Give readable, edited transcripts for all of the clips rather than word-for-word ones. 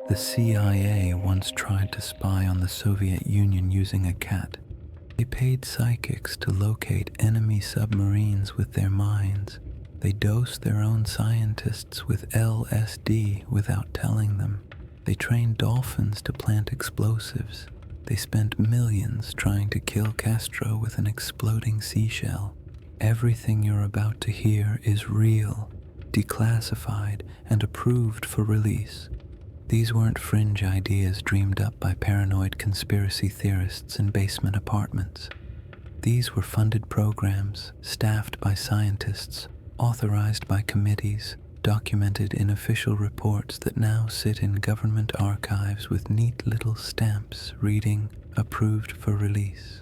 The CIA once tried to spy on the Soviet Union using a cat. They paid psychics to locate enemy submarines with their minds. They dosed their own scientists with LSD without telling them. They trained dolphins to plant explosives. They spent millions trying to kill Castro with an exploding seashell. Everything you're about to hear is real, declassified, and approved for release. These weren't fringe ideas dreamed up by paranoid conspiracy theorists in basement apartments. These were funded programs, staffed by scientists, authorized by committees, documented in official reports that now sit in government archives with neat little stamps reading "Approved for Release."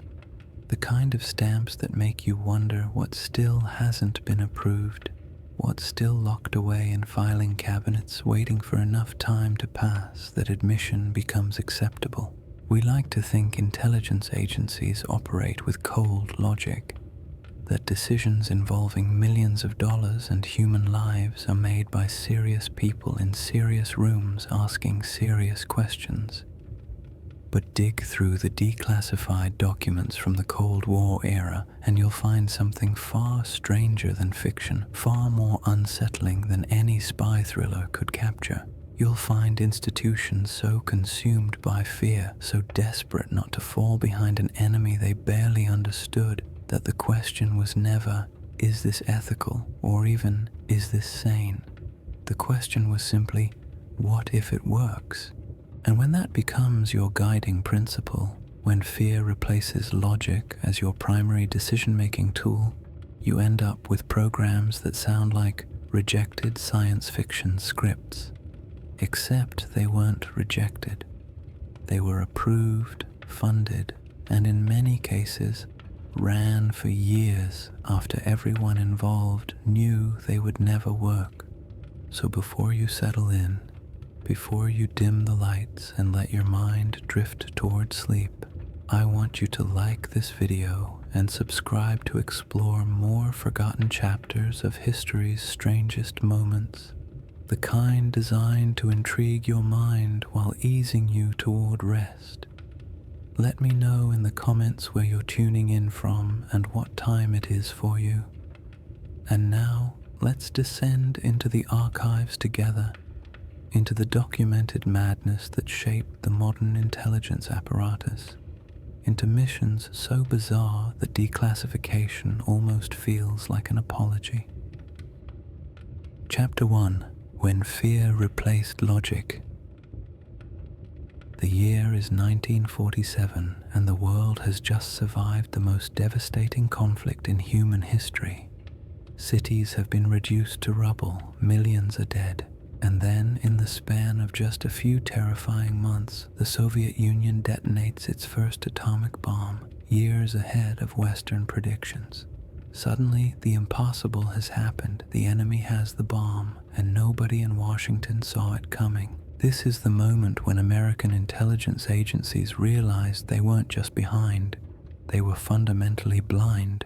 The kind of stamps that make you wonder what still hasn't been approved, what's still locked away in filing cabinets waiting for enough time to pass that admission becomes acceptable. We like to think intelligence agencies operate with cold logic, that decisions involving millions of dollars and human lives are made by serious people in serious rooms asking serious questions. But dig through the declassified documents from the Cold War era and you'll find something far stranger than fiction, far more unsettling than any spy thriller could capture. You'll find institutions so consumed by fear, so desperate not to fall behind an enemy they barely understood, that the question was never, is this ethical, or even, is this sane? The question was simply, what if it works? And when that becomes your guiding principle, when fear replaces logic as your primary decision-making tool, you end up with programs that sound like rejected science fiction scripts. Except they weren't rejected. They were approved, funded, and in many cases, ran for years after everyone involved knew they would never work. So before you settle in, before you dim the lights and let your mind drift toward sleep, I want you to like this video and subscribe to explore more forgotten chapters of history's strangest moments, the kind designed to intrigue your mind while easing you toward rest. Let me know in the comments where you're tuning in from and what time it is for you. And now, let's descend into the archives together, into the documented madness that shaped the modern intelligence apparatus, into missions so bizarre that declassification almost feels like an apology. Chapter 1: When Fear Replaced Logic. The year is 1947, and the world has just survived the most devastating conflict in human history. Cities have been reduced to rubble, millions are dead. And then, in the span of just a few terrifying months, the Soviet Union detonates its first atomic bomb, years ahead of Western predictions. Suddenly, the impossible has happened. The enemy has the bomb, and nobody in Washington saw it coming. This is the moment when American intelligence agencies realized they weren't just behind, they were fundamentally blind.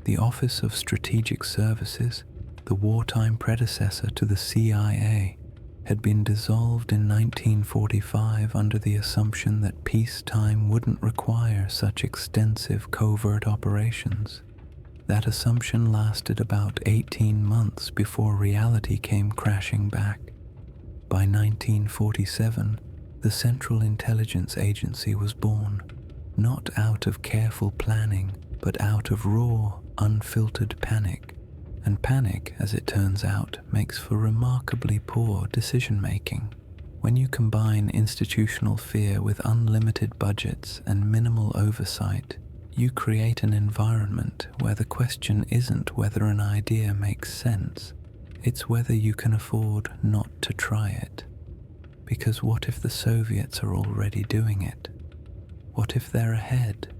The Office of Strategic Services, the wartime predecessor to the CIA, had been dissolved in 1945 under the assumption that peacetime wouldn't require such extensive covert operations. That assumption lasted about 18 months before reality came crashing back. By 1947, the Central Intelligence Agency was born, not out of careful planning, but out of raw, unfiltered panic. And panic, as it turns out, makes for remarkably poor decision-making. When you combine institutional fear with unlimited budgets and minimal oversight, you create an environment where the question isn't whether an idea makes sense, it's whether you can afford not to try it. Because what if the Soviets are already doing it? What if they're ahead?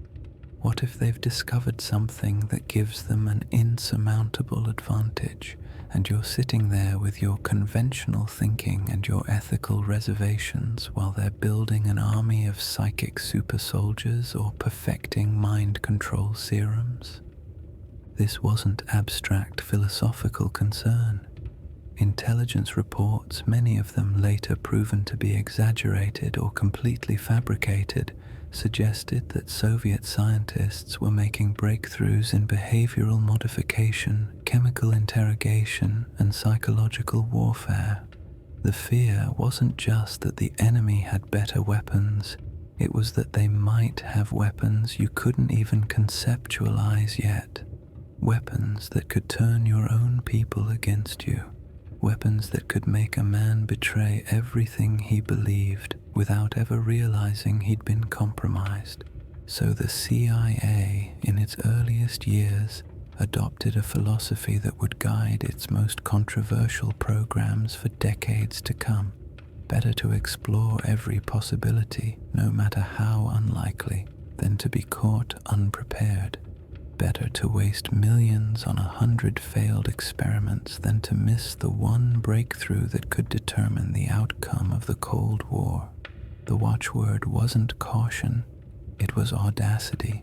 What if they've discovered something that gives them an insurmountable advantage, and you're sitting there with your conventional thinking and your ethical reservations while they're building an army of psychic super soldiers or perfecting mind control serums? This wasn't abstract philosophical concern. Intelligence reports, many of them later proven to be exaggerated or completely fabricated, suggested that Soviet scientists were making breakthroughs in behavioral modification, chemical interrogation, and psychological warfare. The fear wasn't just that the enemy had better weapons, it was that they might have weapons you couldn't even conceptualize yet. Weapons that could turn your own people against you. Weapons that could make a man betray everything he believed without ever realizing he'd been compromised. So the CIA, in its earliest years, adopted a philosophy that would guide its most controversial programs for decades to come. Better to explore every possibility, no matter how unlikely, than to be caught unprepared. Better to waste millions on 100 failed experiments than to miss the one breakthrough that could determine the outcome of the Cold War. The watchword wasn't caution, it was audacity,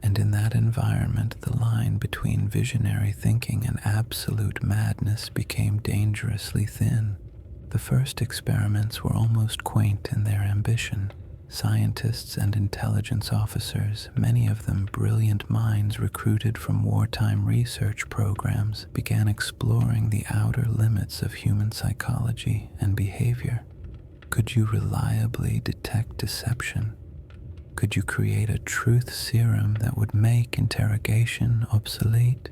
and in that environment the line between visionary thinking and absolute madness became dangerously thin. The first experiments were almost quaint in their ambition. Scientists and intelligence officers, many of them brilliant minds recruited from wartime research programs, began exploring the outer limits of human psychology and behavior. Could you reliably detect deception? Could you create a truth serum that would make interrogation obsolete?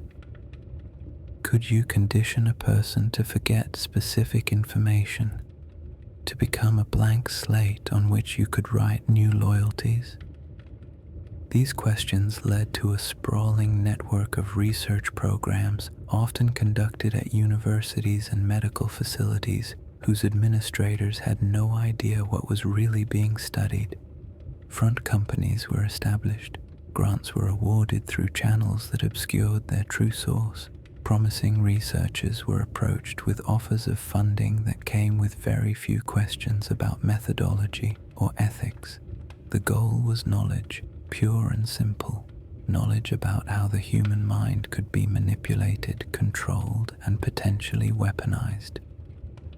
Could you condition a person to forget specific information, to become a blank slate on which you could write new loyalties? These questions led to a sprawling network of research programs, often conducted at universities and medical facilities, whose administrators had no idea what was really being studied. Front companies were established. Grants were awarded through channels that obscured their true source. Promising researchers were approached with offers of funding that came with very few questions about methodology or ethics. The goal was knowledge, pure and simple, knowledge about how the human mind could be manipulated, controlled, and potentially weaponized.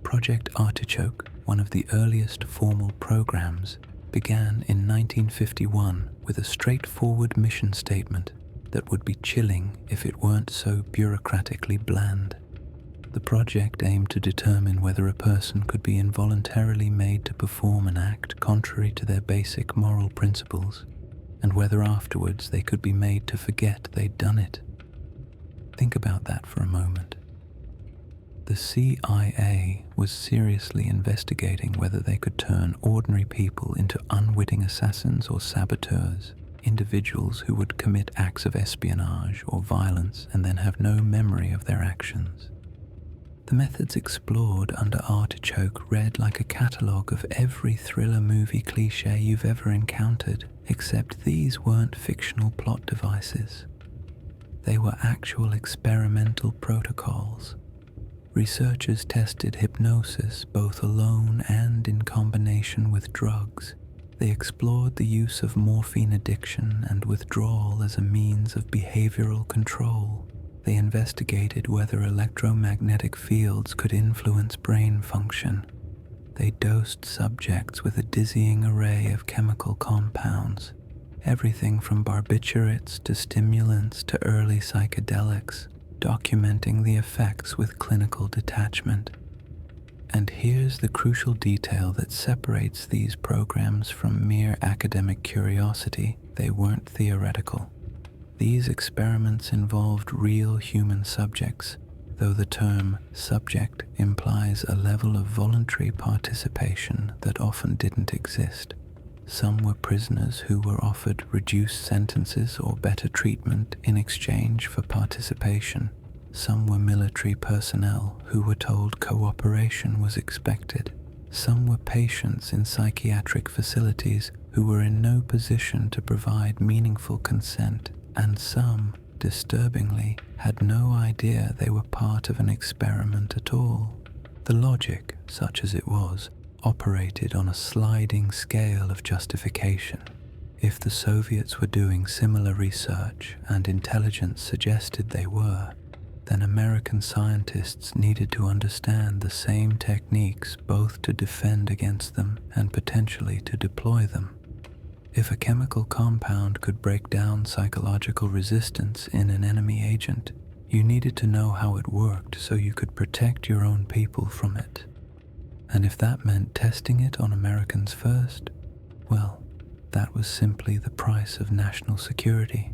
Project Artichoke, one of the earliest formal programs, began in 1951 with a straightforward mission statement that would be chilling if it weren't so bureaucratically bland. The project aimed to determine whether a person could be involuntarily made to perform an act contrary to their basic moral principles, and whether afterwards they could be made to forget they'd done it. Think about that for a moment. The CIA was seriously investigating whether they could turn ordinary people into unwitting assassins or saboteurs, individuals who would commit acts of espionage or violence and then have no memory of their actions. The methods explored under Artichoke read like a catalogue of every thriller movie cliché you've ever encountered, except these weren't fictional plot devices. They were actual experimental protocols. Researchers tested hypnosis both alone and in combination with drugs. They explored the use of morphine addiction and withdrawal as a means of behavioral control. They investigated whether electromagnetic fields could influence brain function. They dosed subjects with a dizzying array of chemical compounds, everything from barbiturates to stimulants to early psychedelics, documenting the effects with clinical detachment. And here's the crucial detail that separates these programs from mere academic curiosity: they weren't theoretical. These experiments involved real human subjects, though the term subject implies a level of voluntary participation that often didn't exist. Some were prisoners who were offered reduced sentences or better treatment in exchange for participation. Some were military personnel who were told cooperation was expected. Some were patients in psychiatric facilities who were in no position to provide meaningful consent, and some, disturbingly, had no idea they were part of an experiment at all. The logic, such as it was, operated on a sliding scale of justification. If the Soviets were doing similar research, and intelligence suggested they were, then American scientists needed to understand the same techniques both to defend against them and potentially to deploy them. If a chemical compound could break down psychological resistance in an enemy agent, you needed to know how it worked so you could protect your own people from it. And if that meant testing it on Americans first, well, that was simply the price of national security.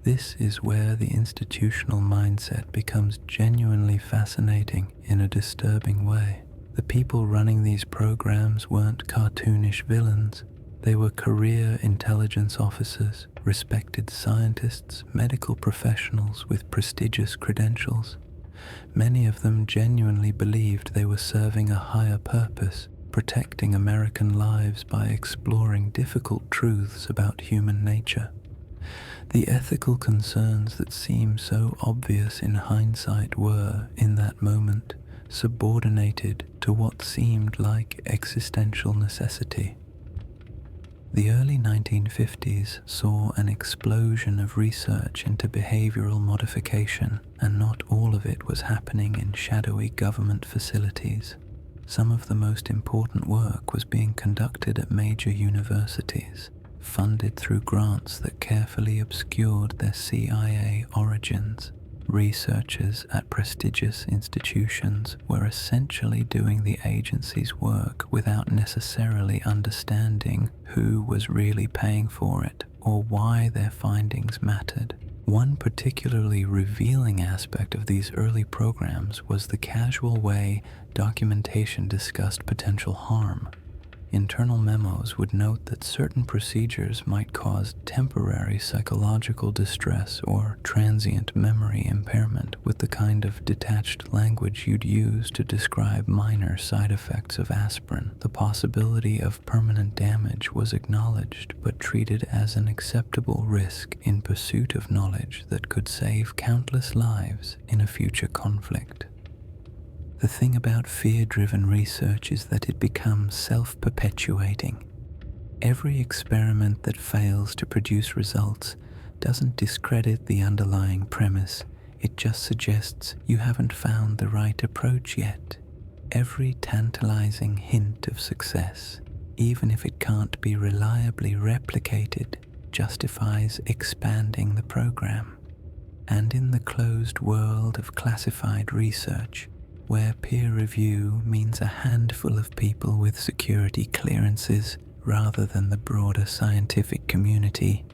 This is where the institutional mindset becomes genuinely fascinating in a disturbing way. The people running these programs weren't cartoonish villains. They were career intelligence officers, respected scientists, medical professionals with prestigious credentials. Many of them genuinely believed they were serving a higher purpose, protecting American lives by exploring difficult truths about human nature. The ethical concerns that seem so obvious in hindsight were, in that moment, subordinated to what seemed like existential necessity. The early 1950s saw an explosion of research into behavioral modification, and not all of it was happening in shadowy government facilities. Some of the most important work was being conducted at major universities, funded through grants that carefully obscured their CIA origins. Researchers at prestigious institutions were essentially doing the agency's work without necessarily understanding who was really paying for it or why their findings mattered. One particularly revealing aspect of these early programs was the casual way documentation discussed potential harm. Internal memos would note that certain procedures might cause temporary psychological distress or transient memory impairment, with the kind of detached language you'd use to describe minor side effects of aspirin. The possibility of permanent damage was acknowledged but treated as an acceptable risk in pursuit of knowledge that could save countless lives in a future conflict. The thing about fear-driven research is that it becomes self-perpetuating. Every experiment that fails to produce results doesn't discredit the underlying premise, it just suggests you haven't found the right approach yet. Every tantalizing hint of success, even if it can't be reliably replicated, justifies expanding the program. And in the closed world of classified research, where peer review means a handful of people with security clearances rather than the broader scientific community,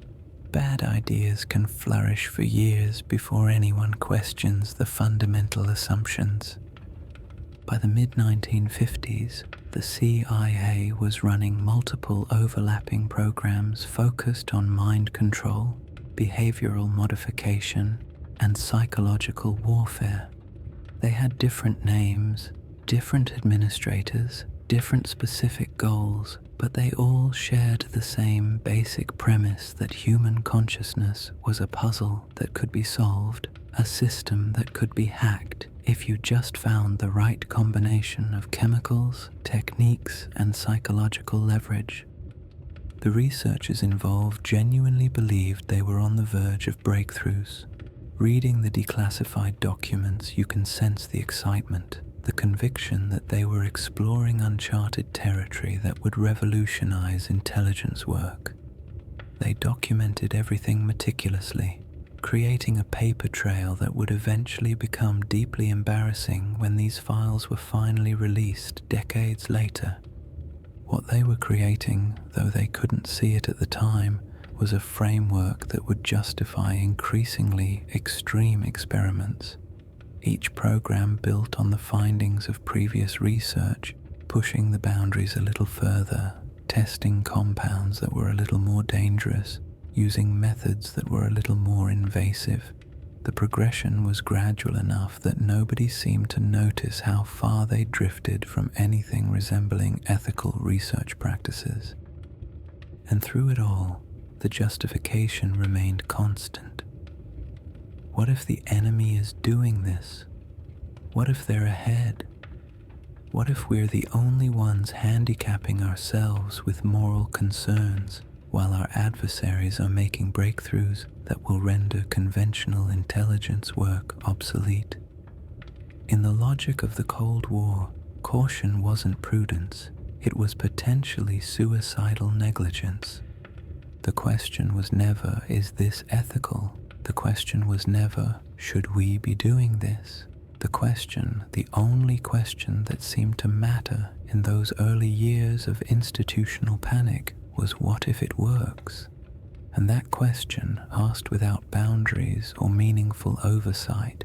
bad ideas can flourish for years before anyone questions the fundamental assumptions. By the mid-1950s, the CIA was running multiple overlapping programs focused on mind control, behavioral modification, and psychological warfare. They had different names, different administrators, different specific goals, but they all shared the same basic premise that human consciousness was a puzzle that could be solved, a system that could be hacked if you just found the right combination of chemicals, techniques, and psychological leverage. The researchers involved genuinely believed they were on the verge of breakthroughs. Reading the declassified documents, you can sense the excitement, the conviction that they were exploring uncharted territory that would revolutionize intelligence work. They documented everything meticulously, creating a paper trail that would eventually become deeply embarrassing when these files were finally released decades later. What they were creating, though they couldn't see it at the time, was a framework that would justify increasingly extreme experiments. Each program built on the findings of previous research, pushing the boundaries a little further, testing compounds that were a little more dangerous, using methods that were a little more invasive. The progression was gradual enough that nobody seemed to notice how far they drifted from anything resembling ethical research practices. And through it all, the justification remained constant. What if the enemy is doing this? What if they're ahead? What if we're the only ones handicapping ourselves with moral concerns, while our adversaries are making breakthroughs that will render conventional intelligence work obsolete. In the logic of the Cold War, caution wasn't prudence, it was potentially suicidal negligence. The question was never, is this ethical? The question was never, should we be doing this? The question, the only question that seemed to matter in those early years of institutional panic, was what if it works? And that question, asked without boundaries or meaningful oversight,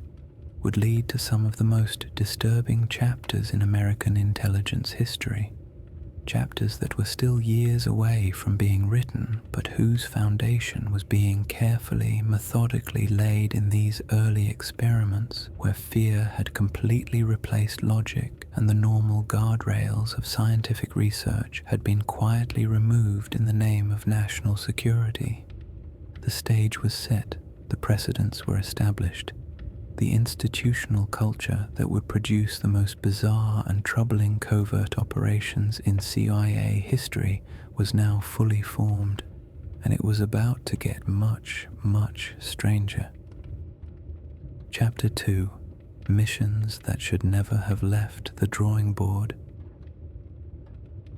would lead to some of the most disturbing chapters in American intelligence history. Chapters that were still years away from being written, but whose foundation was being carefully, methodically laid in these early experiments where fear had completely replaced logic and the normal guardrails of scientific research had been quietly removed in the name of national security. The stage was set, the precedents were established. The institutional culture that would produce the most bizarre and troubling covert operations in CIA history was now fully formed, and it was about to get much, much stranger. Chapter 2: Missions that should never have left the drawing board.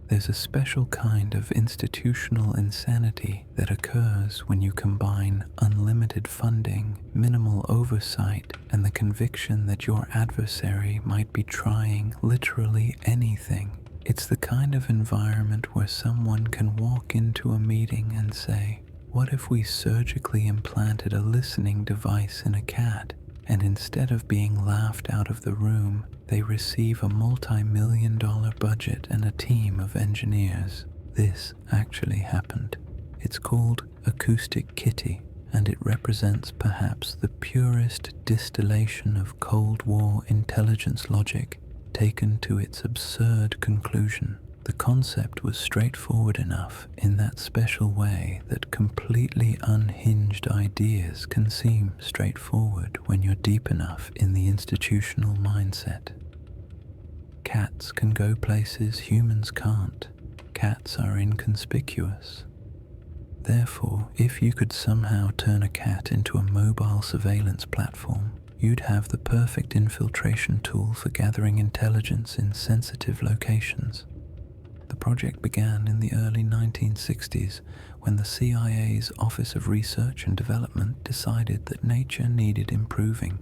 There's a special kind of institutional insanity that occurs when you combine unlimited funding, minimal oversight, and the conviction that your adversary might be trying literally anything. It's the kind of environment where someone can walk into a meeting and say, "What if we surgically implanted a listening device in a cat?" And instead of being laughed out of the room, they receive a multi-million-dollar budget and a team of engineers. This actually happened. It's called Acoustic Kitty, and it represents perhaps the purest distillation of Cold War intelligence logic taken to its absurd conclusion. The concept was straightforward enough in that special way that completely unhinged ideas can seem straightforward when you're deep enough in the institutional mindset. Cats can go places humans can't. Cats are inconspicuous. Therefore, if you could somehow turn a cat into a mobile surveillance platform, you'd have the perfect infiltration tool for gathering intelligence in sensitive locations. The project began in the early 1960s when the CIA's Office of Research and Development decided that nature needed improving.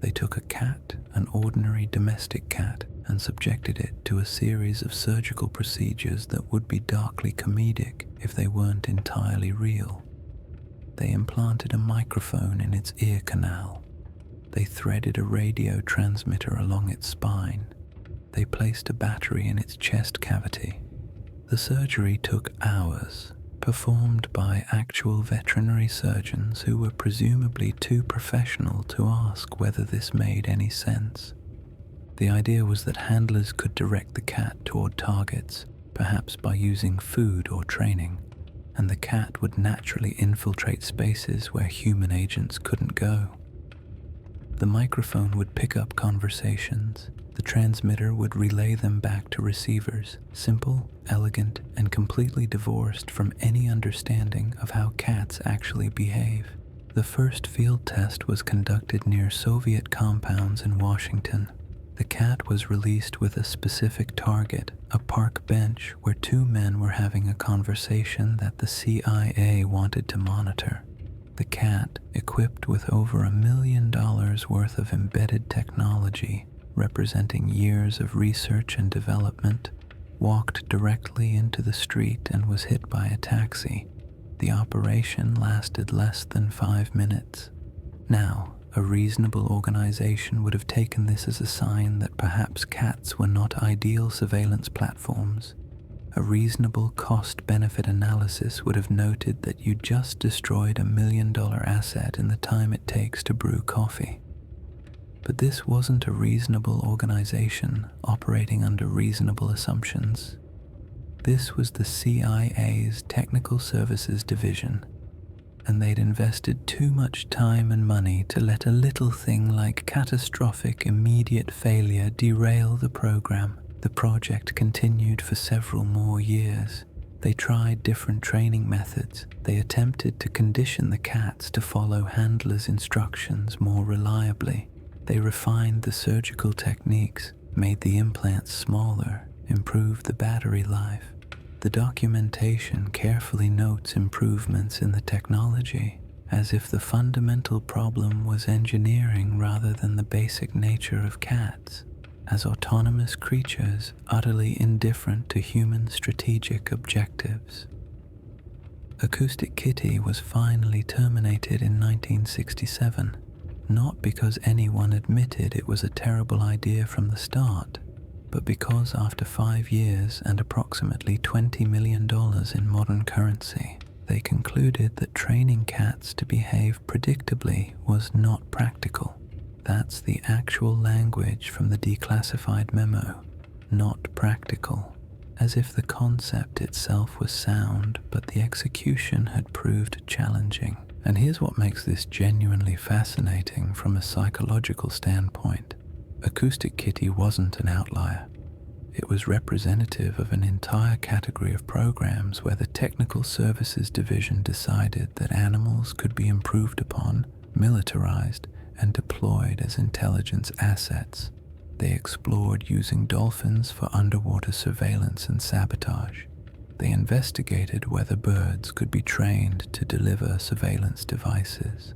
They took a cat, an ordinary domestic cat, and subjected it to a series of surgical procedures that would be darkly comedic if they weren't entirely real. They implanted a microphone in its ear canal. They threaded a radio transmitter along its spine. They placed a battery in its chest cavity. The surgery took hours, performed by actual veterinary surgeons who were presumably too professional to ask whether this made any sense. The idea was that handlers could direct the cat toward targets, perhaps by using food or training, and the cat would naturally infiltrate spaces where human agents couldn't go. The microphone would pick up conversations. The transmitter would relay them back to receivers, simple, elegant, and completely divorced from any understanding of how cats actually behave. The first field test was conducted near Soviet compounds in Washington. The cat was released with a specific target, a park bench where two men were having a conversation that the CIA wanted to monitor. The cat, equipped with over $1 million worth of embedded technology, representing years of research and development, walked directly into the street and was hit by a taxi. The operation lasted less than 5 minutes. Now, a reasonable organization would have taken this as a sign that perhaps cats were not ideal surveillance platforms. A reasonable cost-benefit analysis would have noted that you just destroyed $1 million asset in the time it takes to brew coffee. But this wasn't a reasonable organization operating under reasonable assumptions. This was the CIA's Technical Services Division, and they'd invested too much time and money to let a little thing like catastrophic immediate failure derail the program. The project continued for several more years. They tried different training methods. They attempted to condition the cats to follow handlers' instructions more reliably. They refined the surgical techniques, made the implants smaller, improved the battery life. The documentation carefully notes improvements in the technology, as if the fundamental problem was engineering rather than the basic nature of cats, as autonomous creatures utterly indifferent to human strategic objectives. Acoustic Kitty was finally terminated in 1967, not because anyone admitted it was a terrible idea from the start, but because after 5 years and approximately $20 million in modern currency, they concluded that training cats to behave predictably was not practical. That's the actual language from the declassified memo, not practical, as if the concept itself was sound, but the execution had proved challenging. And here's what makes this genuinely fascinating from a psychological standpoint. Acoustic Kitty wasn't an outlier. It was representative of an entire category of programs where the Technical Services Division decided that animals could be improved upon, militarized, and deployed as intelligence assets. They explored using dolphins for underwater surveillance and sabotage. They investigated whether birds could be trained to deliver surveillance devices.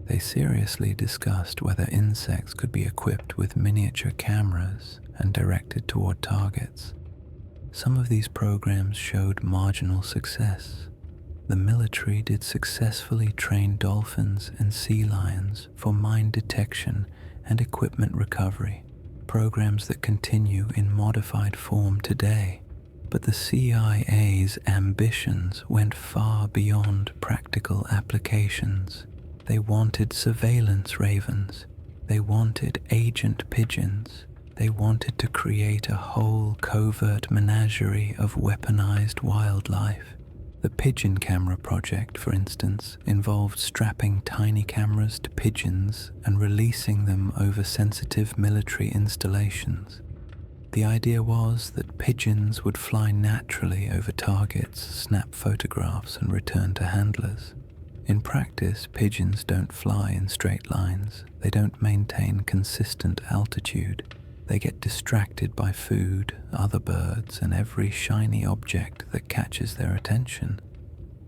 They seriously discussed whether insects could be equipped with miniature cameras and directed toward targets. Some of these programs showed marginal success. The military did successfully train dolphins and sea lions for mine detection and equipment recovery, programs that continue in modified form today. But the CIA's ambitions went far beyond practical applications. They wanted surveillance ravens. They wanted agent pigeons. They wanted to create a whole covert menagerie of weaponized wildlife. The pigeon camera project, for instance, involved strapping tiny cameras to pigeons and releasing them over sensitive military installations. The idea was that pigeons would fly naturally over targets, snap photographs, and return to handlers. In practice, pigeons don't fly in straight lines. They don't maintain consistent altitude. They get distracted by food, other birds, and every shiny object that catches their attention.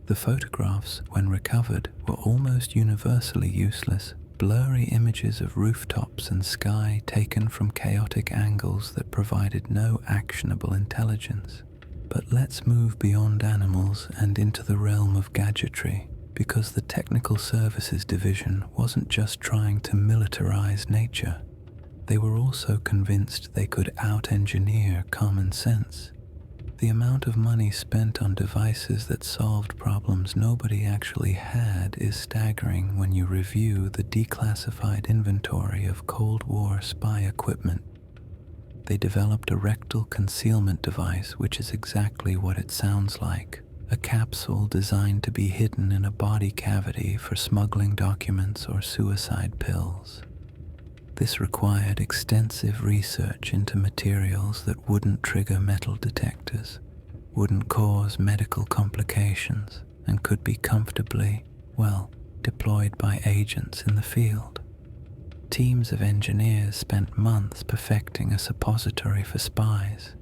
The photographs, when recovered, were almost universally useless. Blurry images of rooftops and sky taken from chaotic angles that provided no actionable intelligence. But let's move beyond animals and into the realm of gadgetry, because the Technical Services Division wasn't just trying to militarize nature. They were also convinced they could out-engineer common sense. The amount of money spent on devices that solved problems nobody actually had is staggering when you review the declassified inventory of Cold War spy equipment. They developed a rectal concealment device, which is exactly what it sounds like. A capsule designed to be hidden in a body cavity for smuggling documents or suicide pills. This required extensive research into materials that wouldn't trigger metal detectors, wouldn't cause medical complications, and could be comfortably, deployed by agents in the field. Teams of engineers spent months perfecting a suppository for spies.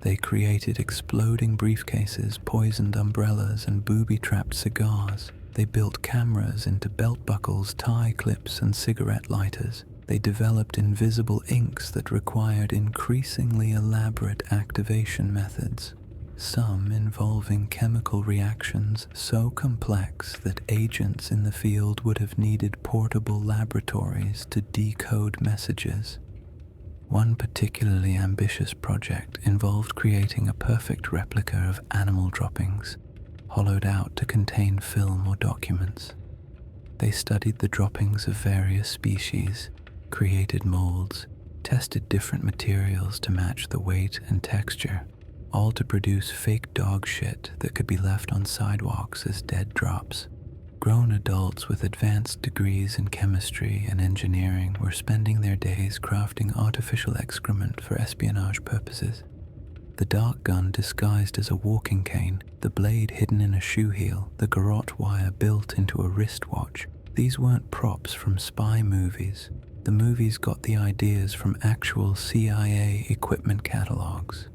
They created exploding briefcases, poisoned umbrellas, and booby-trapped cigars. They built cameras into belt buckles, tie clips, and cigarette lighters. They developed invisible inks that required increasingly elaborate activation methods, some involving chemical reactions so complex that agents in the field would have needed portable laboratories to decode messages. One particularly ambitious project involved creating a perfect replica of animal droppings, hollowed out to contain film or documents. They studied the droppings of various species, created molds, tested different materials to match the weight and texture, all to produce fake dog shit that could be left on sidewalks as dead drops. Grown adults with advanced degrees in chemistry and engineering were spending their days crafting artificial excrement for espionage purposes. The dart gun disguised as a walking cane, the blade hidden in a shoe heel, the garrote wire built into a wristwatch. These weren't props from spy movies. The movies got the ideas from actual CIA equipment catalogs.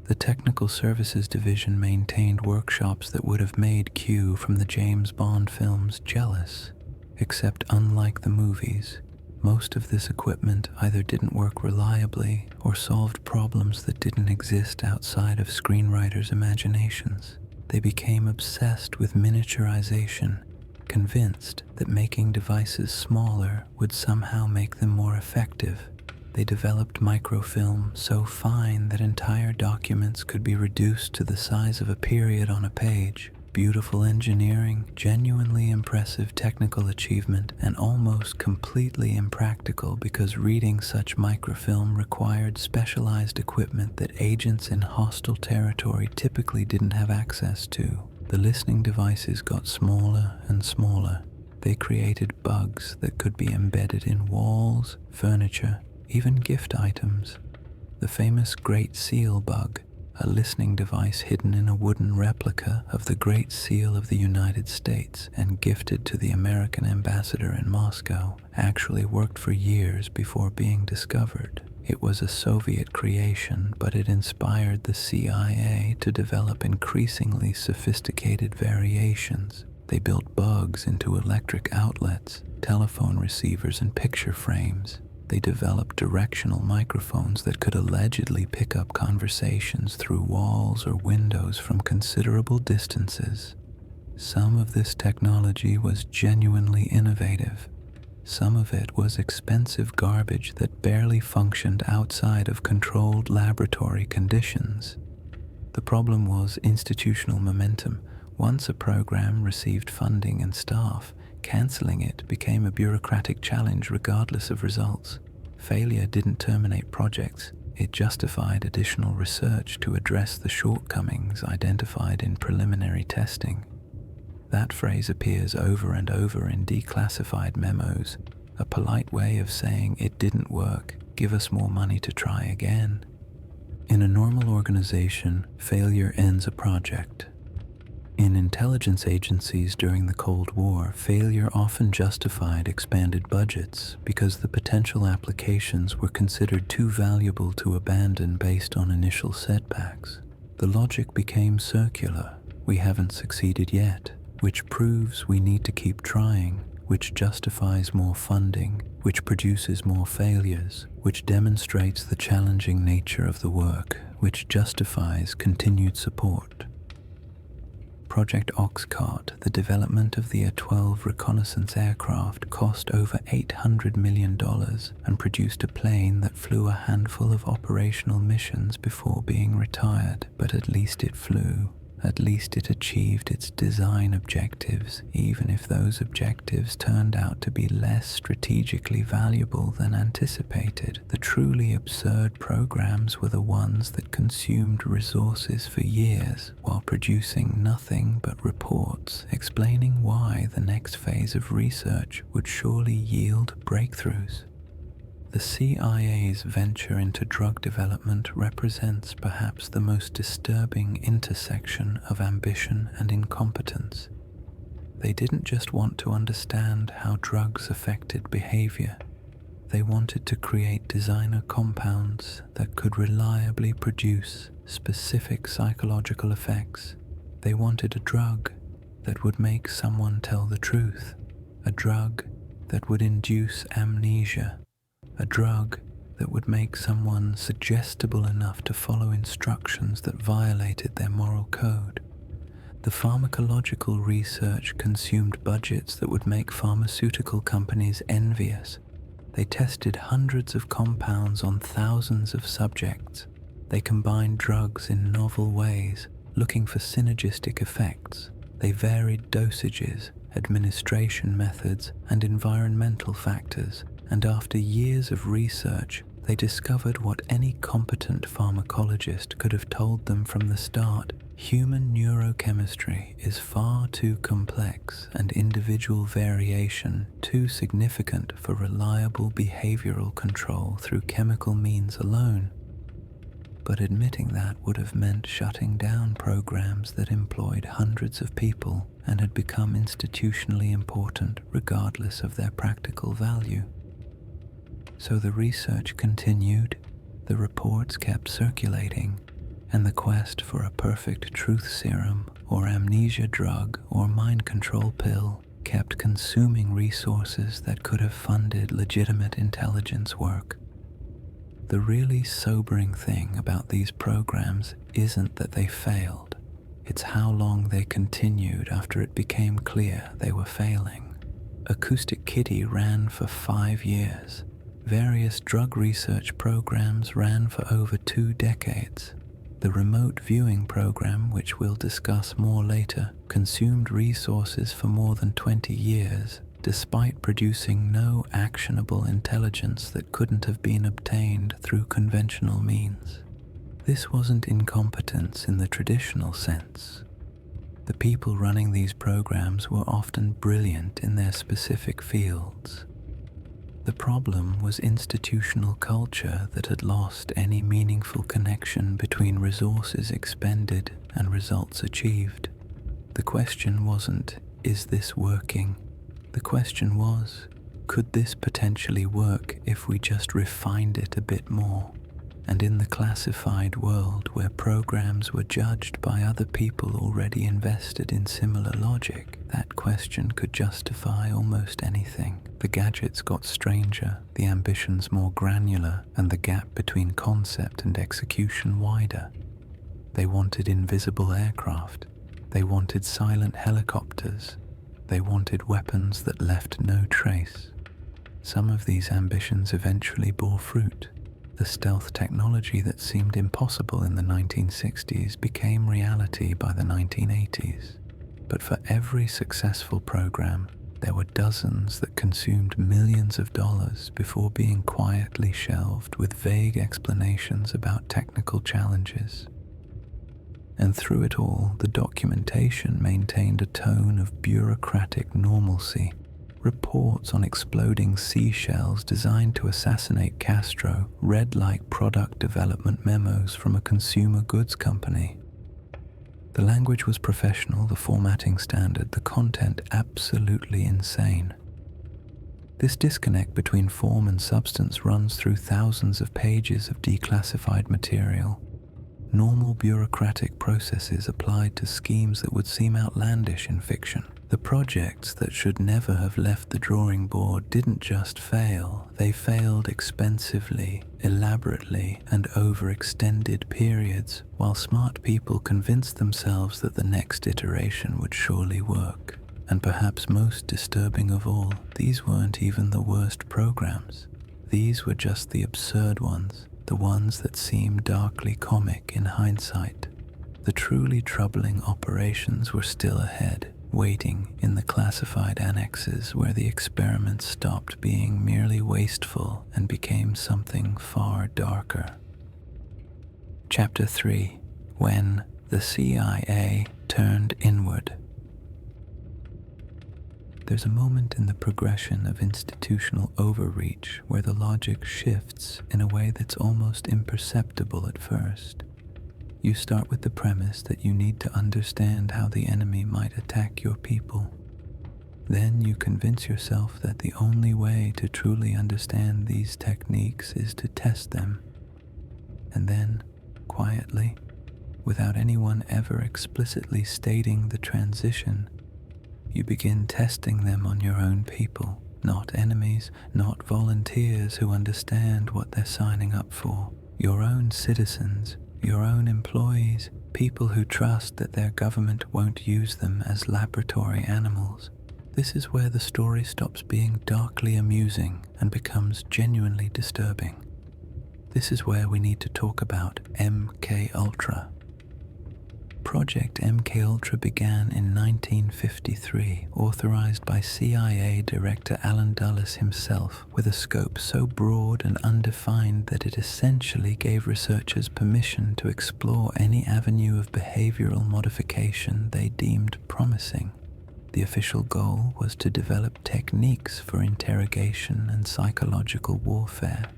The Technical Services Division maintained workshops that would have made Q from the James Bond films jealous. Except unlike the movies, most of this equipment either didn't work reliably or solved problems that didn't exist outside of screenwriters' imaginations. They became obsessed with miniaturization, convinced that making devices smaller would somehow make them more effective. They developed microfilm so fine that entire documents could be reduced to the size of a period on a page. Beautiful engineering, genuinely impressive technical achievement, and almost completely impractical because reading such microfilm required specialized equipment that agents in hostile territory typically didn't have access to. The listening devices got smaller and smaller. They created bugs that could be embedded in walls, furniture, even gift items. The famous Great Seal bug, a listening device hidden in a wooden replica of the Great Seal of the United States and gifted to the American ambassador in Moscow, actually worked for years before being discovered. It was a Soviet creation, but it inspired the CIA to develop increasingly sophisticated variations. They built bugs into electric outlets, telephone receivers, and picture frames. They developed directional microphones that could allegedly pick up conversations through walls or windows from considerable distances. Some of this technology was genuinely innovative. Some of it was expensive garbage that barely functioned outside of controlled laboratory conditions. The problem was institutional momentum. Once a program received funding and staff, canceling it became a bureaucratic challenge regardless of results. Failure didn't terminate projects, it justified additional research to address the shortcomings identified in preliminary testing. That phrase appears over and over in declassified memos, a polite way of saying it didn't work, give us more money to try again. In a normal organization, failure ends a project. In intelligence agencies during the Cold War, failure often justified expanded budgets because the potential applications were considered too valuable to abandon based on initial setbacks. The logic became circular. We haven't succeeded yet, which proves we need to keep trying, which justifies more funding, which produces more failures, which demonstrates the challenging nature of the work, which justifies continued support. Project Oxcart, the development of the A-12 reconnaissance aircraft, cost over $800 million and produced a plane that flew a handful of operational missions before being retired. But at least it flew. At least it achieved its design objectives, even if those objectives turned out to be less strategically valuable than anticipated. The truly absurd programs were the ones that consumed resources for years while producing nothing but reports explaining why the next phase of research would surely yield breakthroughs. The CIA's venture into drug development represents perhaps the most disturbing intersection of ambition and incompetence. They didn't just want to understand how drugs affected behavior. They wanted to create designer compounds that could reliably produce specific psychological effects. They wanted a drug that would make someone tell the truth, a drug that would induce amnesia, a drug that would make someone suggestible enough to follow instructions that violated their moral code. The pharmacological research consumed budgets that would make pharmaceutical companies envious. They tested hundreds of compounds on thousands of subjects. They combined drugs in novel ways, looking for synergistic effects. They varied dosages, administration methods, and environmental factors. And after years of research, they discovered what any competent pharmacologist could have told them from the start. Human neurochemistry is far too complex and individual variation too significant for reliable behavioral control through chemical means alone. but admitting that would have meant shutting down programs that employed hundreds of people and had become institutionally important regardless of their practical value. So the research continued, the reports kept circulating, and the quest for a perfect truth serum or amnesia drug or mind control pill kept consuming resources that could have funded legitimate intelligence work. The really sobering thing about these programs isn't that they failed, it's how long they continued after it became clear they were failing. Acoustic Kitty ran for 5 years. Various drug research programs ran for over 2 decades. The remote viewing program, which we'll discuss more later, consumed resources for more than 20 years, despite producing no actionable intelligence that couldn't have been obtained through conventional means. This wasn't incompetence in the traditional sense. The people running these programs were often brilliant in their specific fields. The problem was institutional culture that had lost any meaningful connection between resources expended and results achieved. The question wasn't, is this working? The question was, could this potentially work if we just refined it a bit more? And in the classified world where programs were judged by other people already invested in similar logic, that question could justify almost anything. The gadgets got stranger, the ambitions more granular, and the gap between concept and execution wider. They wanted invisible aircraft. They wanted silent helicopters. They wanted weapons that left no trace. Some of these ambitions eventually bore fruit. The stealth technology that seemed impossible in the 1960s became reality by the 1980s. But for every successful program, there were dozens that consumed millions of dollars before being quietly shelved with vague explanations about technical challenges. And through it all, the documentation maintained a tone of bureaucratic normalcy. Reports on exploding seashells designed to assassinate Castro read like product development memos from a consumer goods company. The language was professional, the formatting standard, the content absolutely insane. This disconnect between form and substance runs through thousands of pages of declassified material. Normal bureaucratic processes applied to schemes that would seem outlandish in fiction. The projects that should never have left the drawing board didn't just fail, they failed expensively, elaborately, and over extended periods, while smart people convinced themselves that the next iteration would surely work. And perhaps most disturbing of all, these weren't even the worst programs. These were just the absurd ones, the ones that seem darkly comic in hindsight. The truly troubling operations were still ahead, waiting in the classified annexes where the experiments stopped being merely wasteful and became something far darker. Chapter 3: When the CIA Turned Inward. There's a moment in the progression of institutional overreach where the logic shifts in a way that's almost imperceptible at first. You start with the premise that you need to understand how the enemy might attack your people. Then you convince yourself that the only way to truly understand these techniques is to test them. And then, quietly, without anyone ever explicitly stating the transition, you begin testing them on your own people, not enemies, not volunteers who understand what they're signing up for, your own citizens, your own employees, people who trust that their government won't use them as laboratory animals. This is where the story stops being darkly amusing and becomes genuinely disturbing. This is where we need to talk about MK Ultra. Project MK Ultra began in 1953, authorized by CIA Director Alan Dulles himself, with a scope so broad and undefined that it essentially gave researchers permission to explore any avenue of behavioral modification they deemed promising. The official goal was to develop techniques for interrogation and psychological warfare.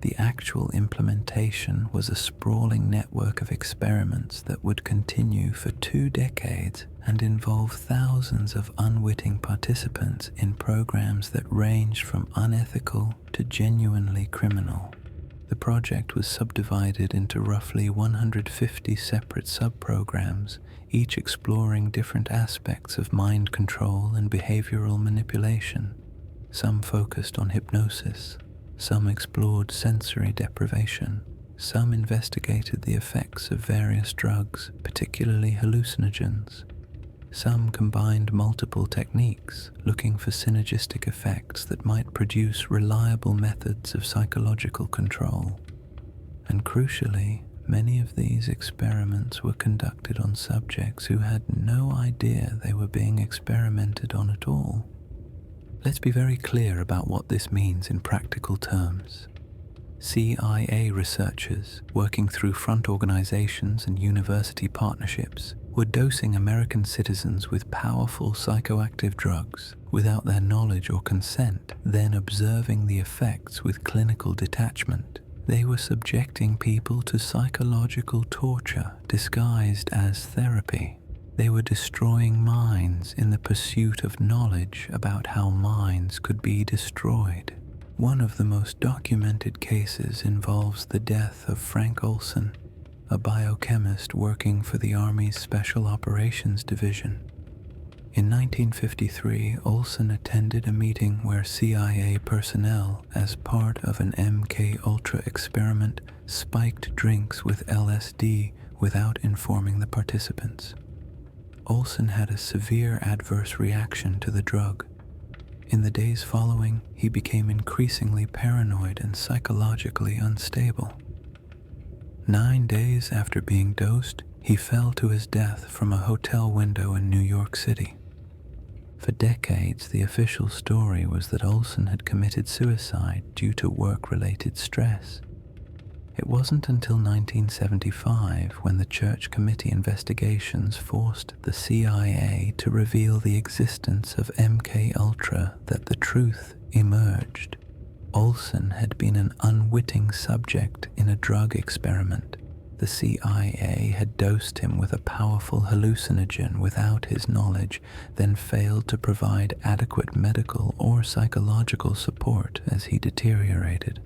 The actual implementation was a sprawling network of experiments that would continue for 2 decades and involve thousands of unwitting participants in programs that ranged from unethical to genuinely criminal. The project was subdivided into roughly 150 separate sub-programs, each exploring different aspects of mind control and behavioral manipulation. Some focused on hypnosis, some explored sensory deprivation, some investigated the effects of various drugs, particularly hallucinogens. Some combined multiple techniques, looking for synergistic effects that might produce reliable methods of psychological control. And crucially, many of these experiments were conducted on subjects who had no idea they were being experimented on at all. Let's be very clear about what this means in practical terms. CIA researchers, working through front organizations and university partnerships, were dosing American citizens with powerful psychoactive drugs without their knowledge or consent, then observing the effects with clinical detachment. They were subjecting people to psychological torture disguised as therapy. They were destroying minds in the pursuit of knowledge about how minds could be destroyed. One of the most documented cases involves the death of Frank Olson, a biochemist working for the Army's Special Operations Division. In 1953, Olson attended a meeting where CIA personnel, as part of an MK-Ultra experiment, spiked drinks with LSD without informing the participants. Olson had a severe adverse reaction to the drug. In the days following, he became increasingly paranoid and psychologically unstable. 9 days after being dosed, he fell to his death from a hotel window in New York City. For decades, the official story was that Olson had committed suicide due to work-related stress. It wasn't until 1975 when the Church Committee investigations forced the CIA to reveal the existence of MK-Ultra that the truth emerged. Olson had been an unwitting subject in a drug experiment. The CIA had dosed him with a powerful hallucinogen without his knowledge, then failed to provide adequate medical or psychological support as he deteriorated.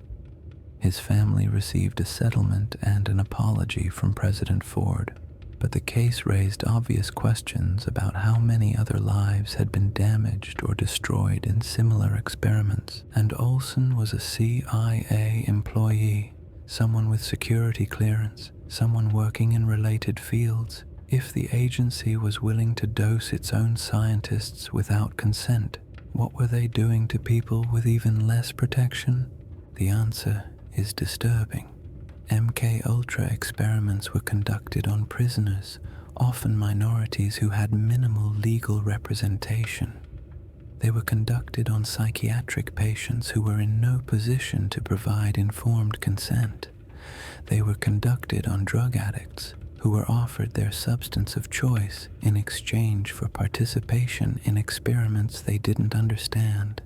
His family received a settlement and an apology from President Ford, but the case raised obvious questions about how many other lives had been damaged or destroyed in similar experiments. And Olson was a CIA employee, someone with security clearance, someone working in related fields. If the agency was willing to dose its own scientists without consent, what were they doing to people with even less protection? The answer is disturbing. MK-Ultra experiments were conducted on prisoners, often minorities who had minimal legal representation. They were conducted on psychiatric patients who were in no position to provide informed consent. They were conducted on drug addicts who were offered their substance of choice in exchange for participation in experiments they didn't understand.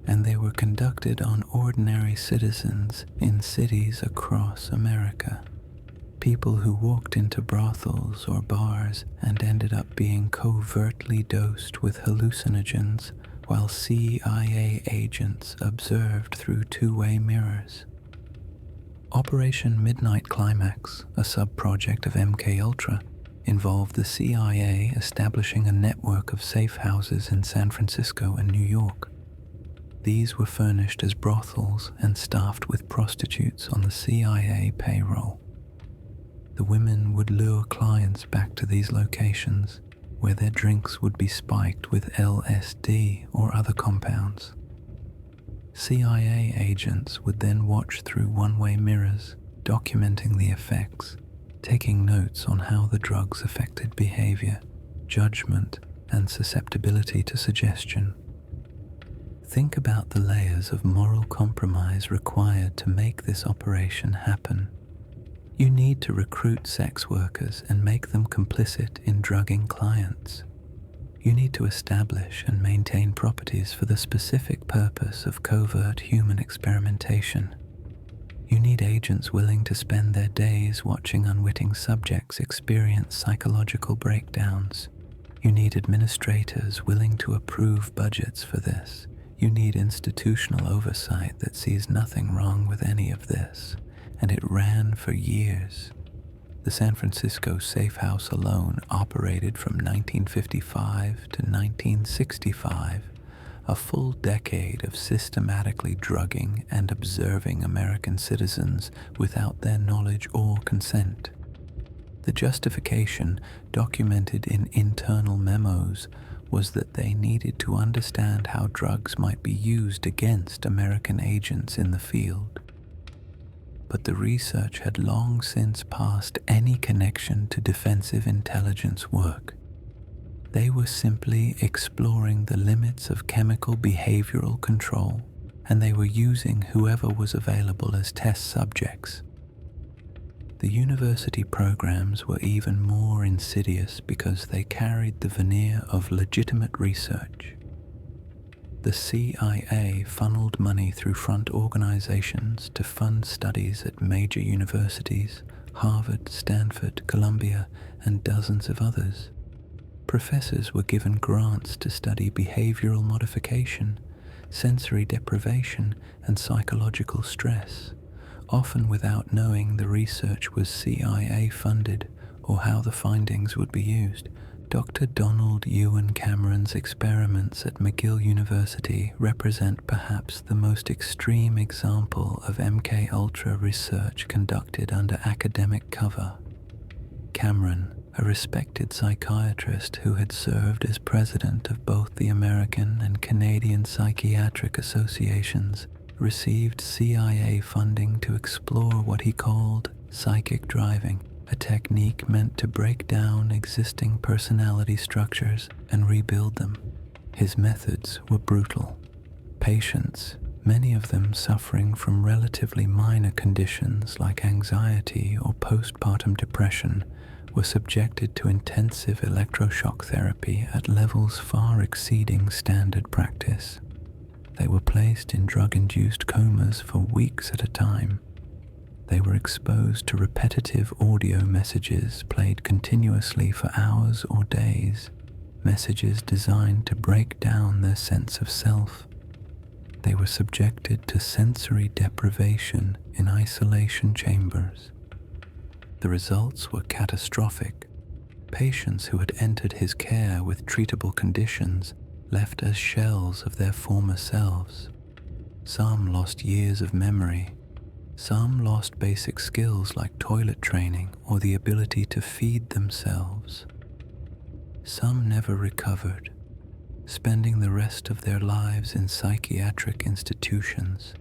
And they were conducted on ordinary citizens in cities across America. People who walked into brothels or bars and ended up being covertly dosed with hallucinogens while CIA agents observed through two-way mirrors. Operation Midnight Climax, a sub-project of MK-Ultra, involved the CIA establishing a network of safe houses in San Francisco and New York. These were furnished as brothels and staffed with prostitutes on the CIA payroll. The women would lure clients back to these locations, where their drinks would be spiked with LSD or other compounds. CIA agents would then watch through one-way mirrors, documenting the effects, taking notes on how the drugs affected behavior, judgment, and susceptibility to suggestion. Think about the layers of moral compromise required to make this operation happen. You need to recruit sex workers and make them complicit in drugging clients. You need to establish and maintain properties for the specific purpose of covert human experimentation. You need agents willing to spend their days watching unwitting subjects experience psychological breakdowns. You need administrators willing to approve budgets for this. You need institutional oversight that sees nothing wrong with any of this, and it ran for years. The San Francisco safe house alone operated from 1955 to 1965, a full decade of systematically drugging and observing American citizens without their knowledge or consent. The justification, documented in internal memos, was that they needed to understand how drugs might be used against American agents in the field. But the research had long since passed any connection to defensive intelligence work. They were simply exploring the limits of chemical behavioral control, and they were using whoever was available as test subjects. The university programs were even more insidious because they carried the veneer of legitimate research. The CIA funneled money through front organizations to fund studies at major universities, Harvard, Stanford, Columbia, and dozens of others. Professors were given grants to study behavioral modification, sensory deprivation, and psychological stress, often without knowing the research was CIA funded or how the findings would be used. Dr. Donald Ewan Cameron's experiments at McGill University represent perhaps the most extreme example of MKUltra research conducted under academic cover. Cameron, a respected psychiatrist who had served as president of both the American and Canadian Psychiatric Associations, received CIA funding to explore what he called psychic driving, a technique meant to break down existing personality structures and rebuild them. His methods were brutal. Patients, many of them suffering from relatively minor conditions like anxiety or postpartum depression, were subjected to intensive electroshock therapy at levels far exceeding standard practice. They were placed in drug-induced comas for weeks at a time. They were exposed to repetitive audio messages played continuously for hours or days, messages designed to break down their sense of self. They were subjected to sensory deprivation in isolation chambers. The results were catastrophic. Patients who had entered his care with treatable conditions left as shells of their former selves. Some lost years of memory. Some lost basic skills like toilet training or the ability to feed themselves. Some never recovered, spending the rest of their lives in psychiatric institutions,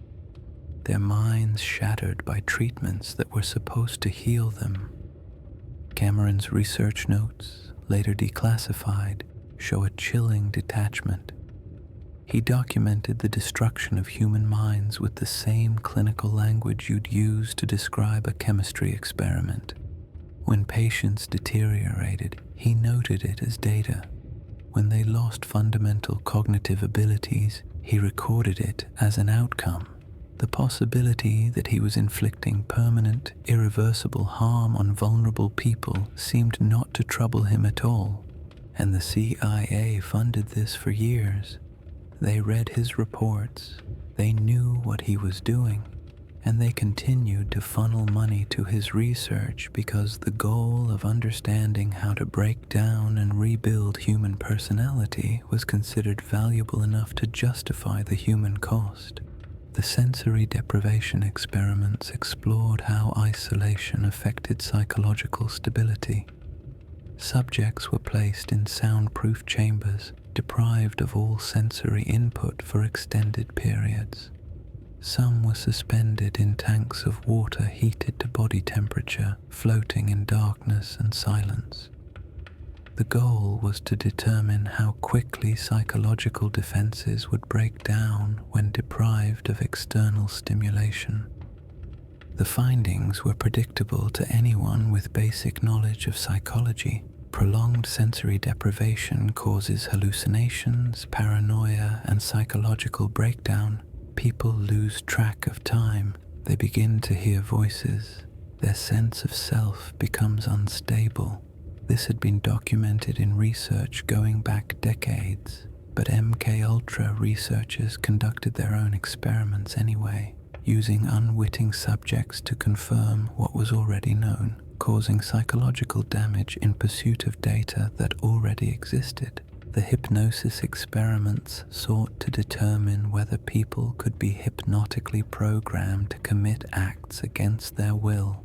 their minds shattered by treatments that were supposed to heal them. Cameron's research notes, later declassified, show a chilling detachment. He documented the destruction of human minds with the same clinical language you'd use to describe a chemistry experiment. When patients deteriorated, he noted it as data. When they lost fundamental cognitive abilities, he recorded it as an outcome. The possibility that he was inflicting permanent, irreversible harm on vulnerable people seemed not to trouble him at all, and the CIA funded this for years. They read his reports, they knew what he was doing, and they continued to funnel money to his research because the goal of understanding how to break down and rebuild human personality was considered valuable enough to justify the human cost. The sensory deprivation experiments explored how isolation affected psychological stability. Subjects were placed in soundproof chambers, deprived of all sensory input for extended periods. Some were suspended in tanks of water heated to body temperature, floating in darkness and silence. The goal was to determine how quickly psychological defenses would break down when deprived of external stimulation. The findings were predictable to anyone with basic knowledge of psychology. Prolonged sensory deprivation causes hallucinations, paranoia, and psychological breakdown. People lose track of time. They begin to hear voices. Their sense of self becomes unstable. This had been documented in research going back decades, but MKUltra researchers conducted their own experiments anyway, using unwitting subjects to confirm what was already known, causing psychological damage in pursuit of data that already existed. The hypnosis experiments sought to determine whether people could be hypnotically programmed to commit acts against their will.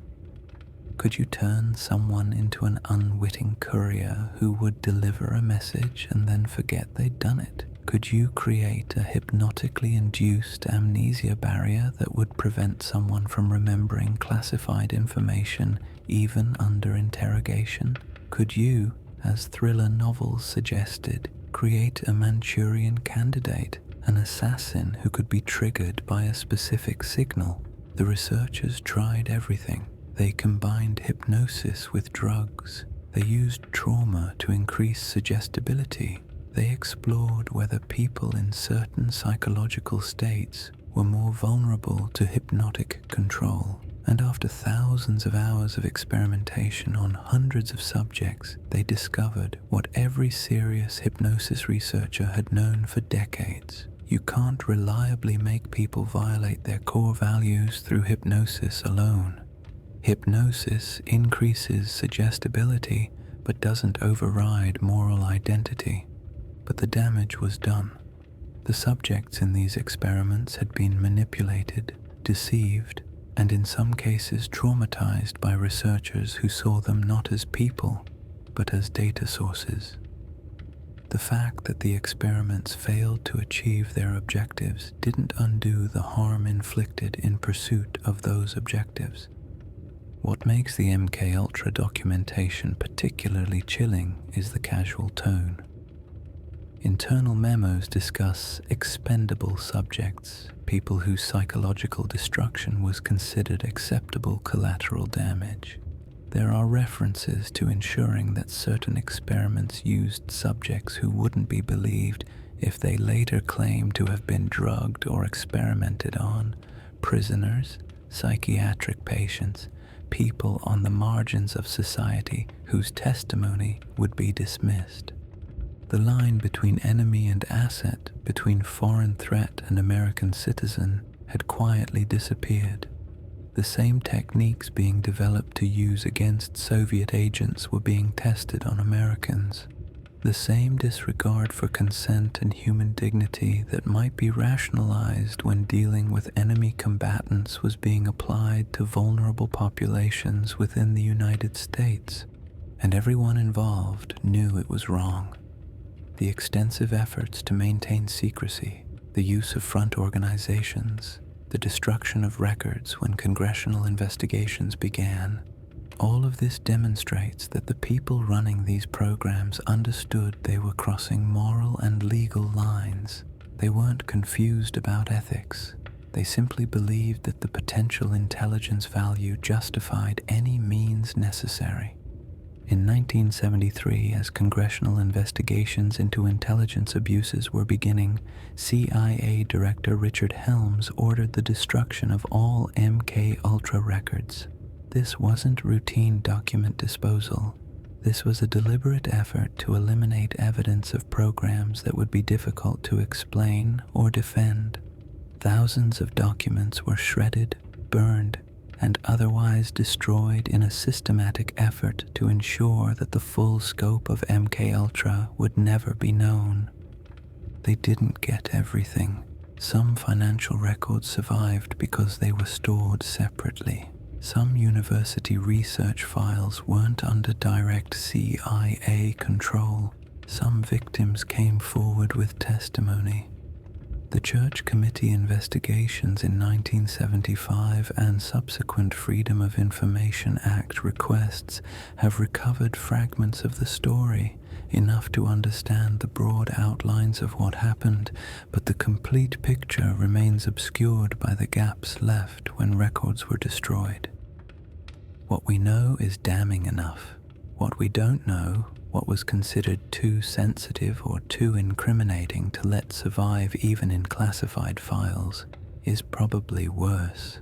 Could you turn someone into an unwitting courier who would deliver a message and then forget they'd done it? Could you create a hypnotically induced amnesia barrier that would prevent someone from remembering classified information even under interrogation? Could you, as thriller novels suggested, create a Manchurian candidate, an assassin who could be triggered by a specific signal? The researchers tried everything. They combined hypnosis with drugs. They used trauma to increase suggestibility. They explored whether people in certain psychological states were more vulnerable to hypnotic control. And after thousands of hours of experimentation on hundreds of subjects, they discovered what every serious hypnosis researcher had known for decades. You can't reliably make people violate their core values through hypnosis alone. Hypnosis increases suggestibility but doesn't override moral identity. But the damage was done. The subjects in these experiments had been manipulated, deceived, and in some cases traumatized by researchers who saw them not as people, but as data sources. The fact that the experiments failed to achieve their objectives didn't undo the harm inflicted in pursuit of those objectives. What makes the MKUltra documentation particularly chilling is the casual tone. Internal memos discuss expendable subjects, people whose psychological destruction was considered acceptable collateral damage. There are references to ensuring that certain experiments used subjects who wouldn't be believed if they later claimed to have been drugged or experimented on, prisoners, psychiatric patients, people on the margins of society whose testimony would be dismissed. The line between enemy and asset, between foreign threat and American citizen, had quietly disappeared. The same techniques being developed to use against Soviet agents were being tested on Americans. The same disregard for consent and human dignity that might be rationalized when dealing with enemy combatants was being applied to vulnerable populations within the United States, and everyone involved knew it was wrong. The extensive efforts to maintain secrecy, the use of front organizations, the destruction of records when congressional investigations began, all of this demonstrates that the people running these programs understood they were crossing moral and legal lines. They weren't confused about ethics. They simply believed that the potential intelligence value justified any means necessary. In 1973, as congressional investigations into intelligence abuses were beginning, CIA Director Richard Helms ordered the destruction of all MKUltra records. This wasn't routine document disposal. This was a deliberate effort to eliminate evidence of programs that would be difficult to explain or defend. Thousands of documents were shredded, burned, and otherwise destroyed in a systematic effort to ensure that the full scope of MKUltra would never be known. They didn't get everything. Some financial records survived because they were stored separately. Some university research files weren't under direct CIA control. Some victims came forward with testimony. The Church Committee investigations in 1975 and subsequent Freedom of Information Act requests have recovered fragments of the story, enough to understand the broad outlines of what happened, but the complete picture remains obscured by the gaps left when records were destroyed. What we know is damning enough. What we don't know, what was considered too sensitive or too incriminating to let survive even in classified files, is probably worse.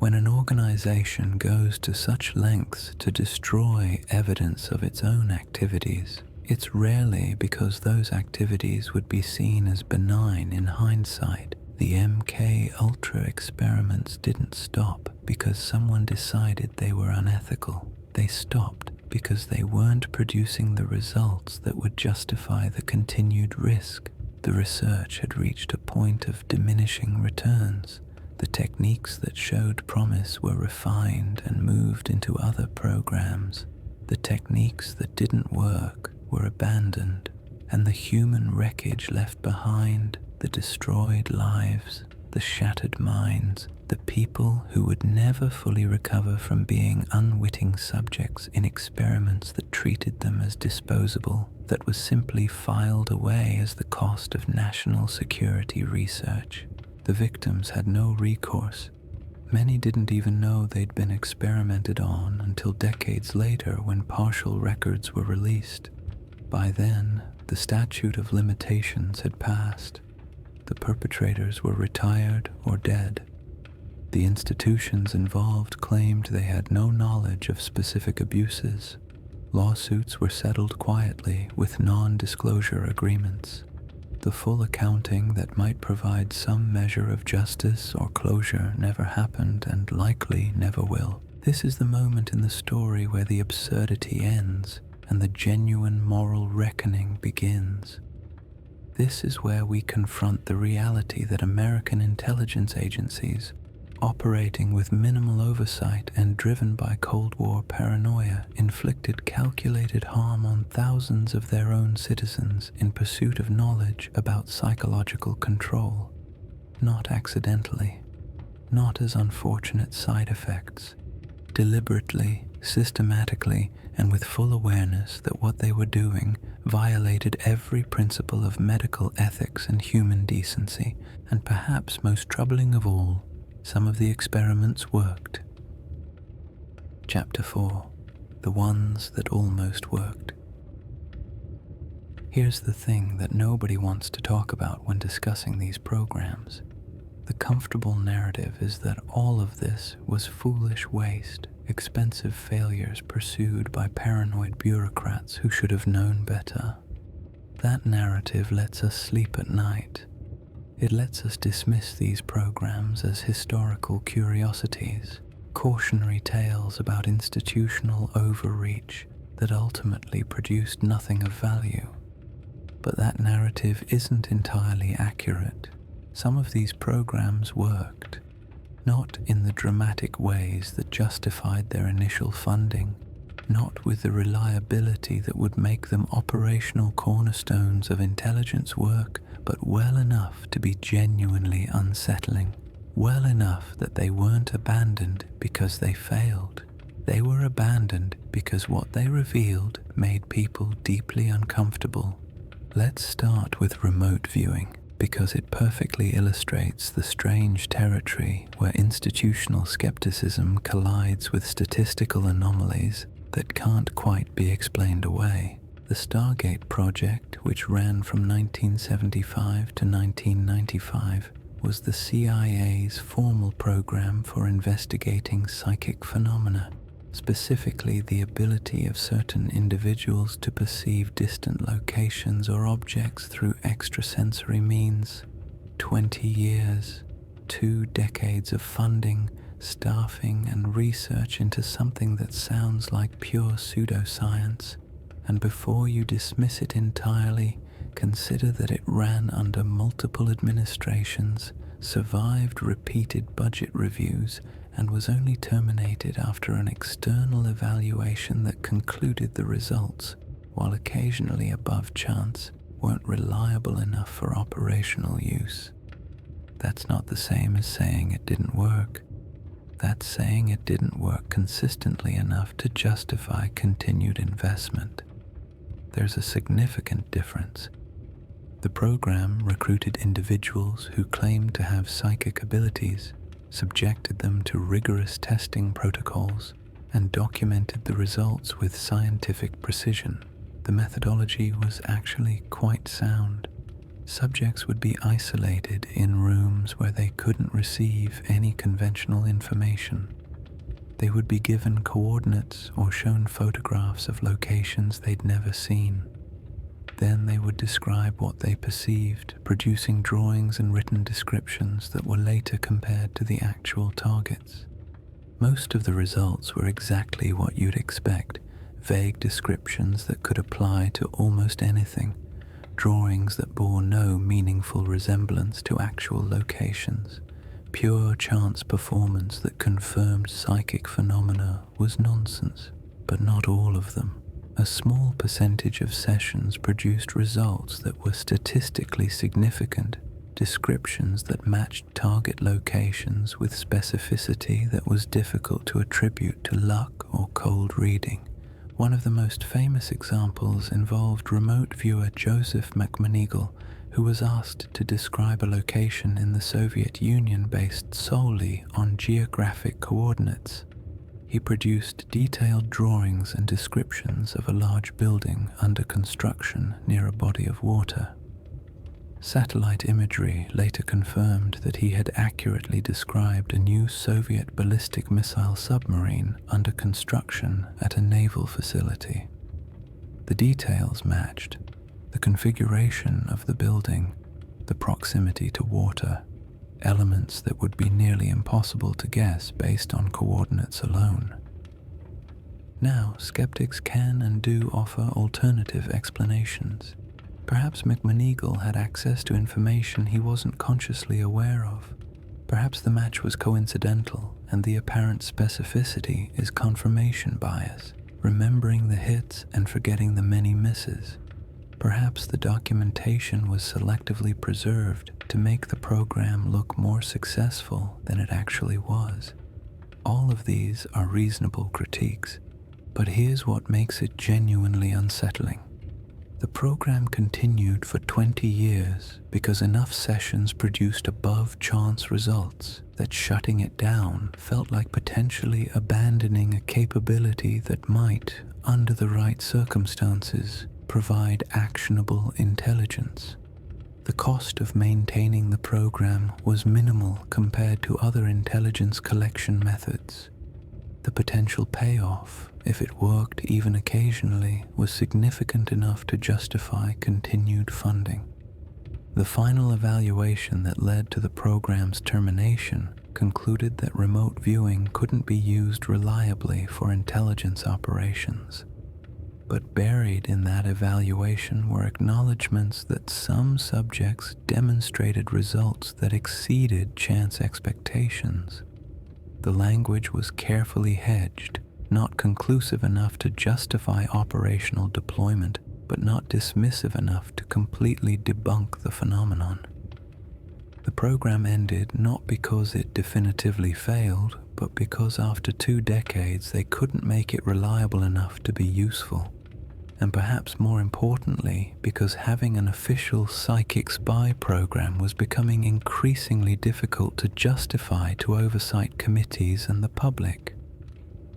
When an organization goes to such lengths to destroy evidence of its own activities, it's rarely because those activities would be seen as benign in hindsight. The MK Ultra experiments didn't stop because someone decided they were unethical. They stopped because they weren't producing the results that would justify the continued risk. The research had reached a point of diminishing returns. The techniques that showed promise were refined and moved into other programs. The techniques that didn't work were abandoned, and the human wreckage left behind, the destroyed lives, the shattered minds, the people who would never fully recover from being unwitting subjects in experiments that treated them as disposable, that was simply filed away as the cost of national security research. The victims had no recourse. Many didn't even know they'd been experimented on until decades later when partial records were released. By then, the statute of limitations had passed. The perpetrators were retired or dead. The institutions involved claimed they had no knowledge of specific abuses. Lawsuits were settled quietly with non-disclosure agreements. The full accounting that might provide some measure of justice or closure never happened and likely never will. This is the moment in the story where the absurdity ends and the genuine moral reckoning begins. This is where we confront the reality that American intelligence agencies, operating with minimal oversight and driven by Cold War paranoia, inflicted calculated harm on thousands of their own citizens in pursuit of knowledge about psychological control, not accidentally, not as unfortunate side effects, deliberately, systematically, and with full awareness that what they were doing violated every principle of medical ethics and human decency, and perhaps most troubling of all, some of the experiments worked. Chapter 4. The Ones That Almost Worked. Here's the thing that nobody wants to talk about when discussing these programs. The comfortable narrative is that all of this was foolish waste, expensive failures pursued by paranoid bureaucrats who should have known better. That narrative lets us sleep at night. It lets us dismiss these programs as historical curiosities, cautionary tales about institutional overreach that ultimately produced nothing of value. But that narrative isn't entirely accurate. Some of these programs worked, not in the dramatic ways that justified their initial funding, not with the reliability that would make them operational cornerstones of intelligence work, but well enough to be genuinely unsettling, well enough that they weren't abandoned because they failed. They were abandoned because what they revealed made people deeply uncomfortable. Let's start with remote viewing, because it perfectly illustrates the strange territory where institutional skepticism collides with statistical anomalies that can't quite be explained away. The Stargate project, which ran from 1975 to 1995, was the CIA's formal program for investigating psychic phenomena, specifically the ability of certain individuals to perceive distant locations or objects through extrasensory means. 20 years, 2 decades of funding, staffing, and research into something that sounds like pure pseudoscience. And before you dismiss it entirely, consider that it ran under multiple administrations, survived repeated budget reviews, and was only terminated after an external evaluation that concluded the results, while occasionally above chance, weren't reliable enough for operational use. That's not the same as saying it didn't work. That's saying it didn't work consistently enough to justify continued investment. There's a significant difference. The program recruited individuals who claimed to have psychic abilities, subjected them to rigorous testing protocols, and documented the results with scientific precision. The methodology was actually quite sound. Subjects would be isolated in rooms where they couldn't receive any conventional information. They would be given coordinates or shown photographs of locations they'd never seen. Then they would describe what they perceived, producing drawings and written descriptions that were later compared to the actual targets. Most of the results were exactly what you'd expect, vague descriptions that could apply to almost anything, drawings that bore no meaningful resemblance to actual locations. Pure chance performance that confirmed psychic phenomena was nonsense, but not all of them. A small percentage of sessions produced results that were statistically significant, descriptions that matched target locations with specificity that was difficult to attribute to luck or cold reading. One of the most famous examples involved remote viewer Joseph McMoneagle, who was asked to describe a location in the Soviet Union based solely on geographic coordinates. He produced detailed drawings and descriptions of a large building under construction near a body of water. Satellite imagery later confirmed that he had accurately described a new Soviet ballistic missile submarine under construction at a naval facility. The details matched: the configuration of the building, the proximity to water, elements that would be nearly impossible to guess based on coordinates alone. Now, skeptics can and do offer alternative explanations. Perhaps McMoneagle had access to information he wasn't consciously aware of. Perhaps the match was coincidental, and the apparent specificity is confirmation bias, remembering the hits and forgetting the many misses. Perhaps the documentation was selectively preserved to make the program look more successful than it actually was. All of these are reasonable critiques, but here's what makes it genuinely unsettling. The program continued for 20 years because enough sessions produced above-chance results that shutting it down felt like potentially abandoning a capability that might, under the right circumstances, provide actionable intelligence. The cost of maintaining the program was minimal compared to other intelligence collection methods. The potential payoff, if it worked even occasionally, was significant enough to justify continued funding. The final evaluation that led to the program's termination concluded that remote viewing couldn't be used reliably for intelligence operations. But buried in that evaluation were acknowledgments that some subjects demonstrated results that exceeded chance expectations. The language was carefully hedged, not conclusive enough to justify operational deployment, but not dismissive enough to completely debunk the phenomenon. The program ended not because it definitively failed, but because after 2 decades they couldn't make it reliable enough to be useful. And perhaps more importantly, because having an official psychic spy program was becoming increasingly difficult to justify to oversight committees and the public.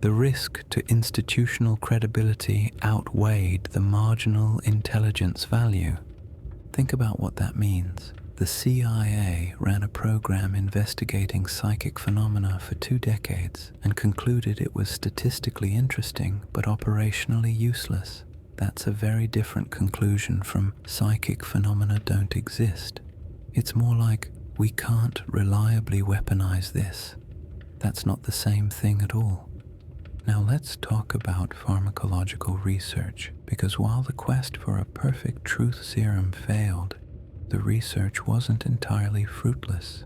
The risk to institutional credibility outweighed the marginal intelligence value. Think about what that means. The CIA ran a program investigating psychic phenomena for 2 decades and concluded it was statistically interesting but operationally useless. That's a very different conclusion from psychic phenomena don't exist. It's more like, we can't reliably weaponize this. That's not the same thing at all. Now let's talk about pharmacological research, because while the quest for a perfect truth serum failed, the research wasn't entirely fruitless.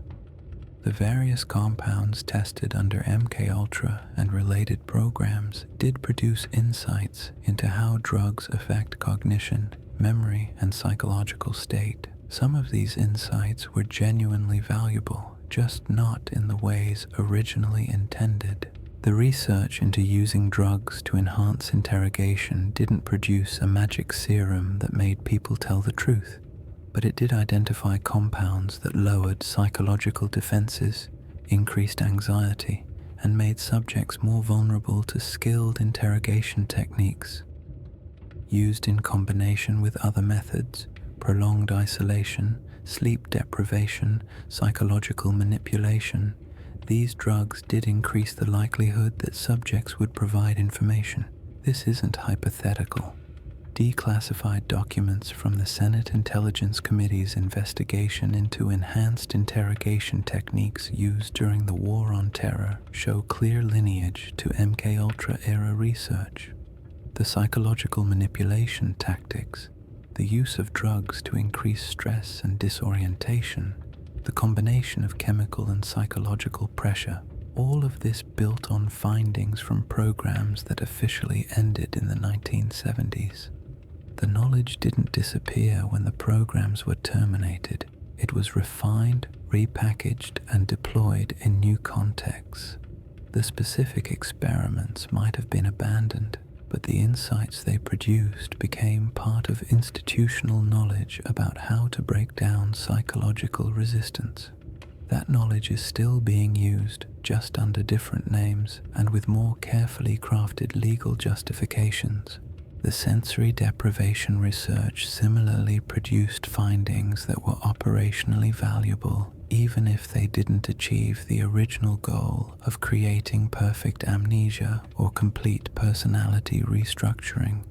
The various compounds tested under MKUltra and related programs did produce insights into how drugs affect cognition, memory, and psychological state. Some of these insights were genuinely valuable, just not in the ways originally intended. The research into using drugs to enhance interrogation didn't produce a magic serum that made people tell the truth, but it did identify compounds that lowered psychological defenses, increased anxiety, and made subjects more vulnerable to skilled interrogation techniques. Used in combination with other methods, prolonged isolation, sleep deprivation, psychological manipulation. These drugs did increase the likelihood that subjects would provide information. This isn't hypothetical. Declassified documents from the Senate Intelligence Committee's investigation into enhanced interrogation techniques used during the War on Terror show clear lineage to MKUltra era research. The psychological manipulation tactics, the use of drugs to increase stress and disorientation, the combination of chemical and psychological pressure, all of this built on findings from programs that officially ended in the 1970s. The knowledge didn't disappear when the programs were terminated. It was refined, repackaged, and deployed in new contexts. The specific experiments might have been abandoned, but the insights they produced became part of institutional knowledge about how to break down psychological resistance. That knowledge is still being used, just under different names and with more carefully crafted legal justifications. The sensory deprivation research similarly produced findings that were operationally valuable, even if they didn't achieve the original goal of creating perfect amnesia or complete personality restructuring.